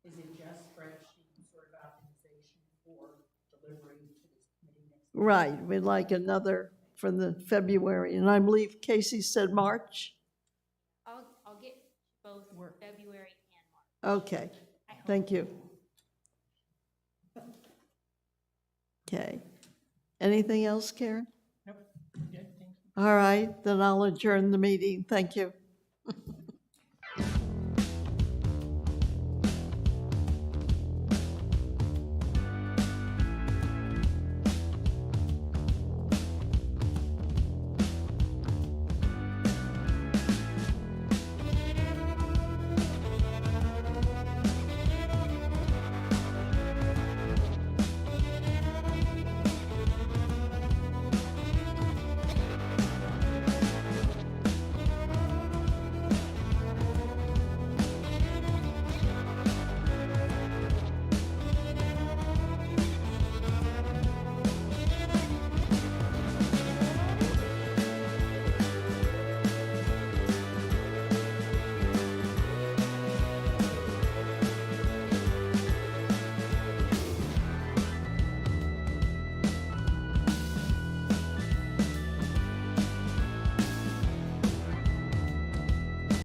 Is it just spreadsheet sort of optimization for delivery to this committee next week? Right, we'd like another for the February, and I believe Casey said March? I'll get both February and March. Okay, thank you. Okay. Anything else, Karen? Nope. Good, thank you. All right, then I'll adjourn the meeting. Thank you.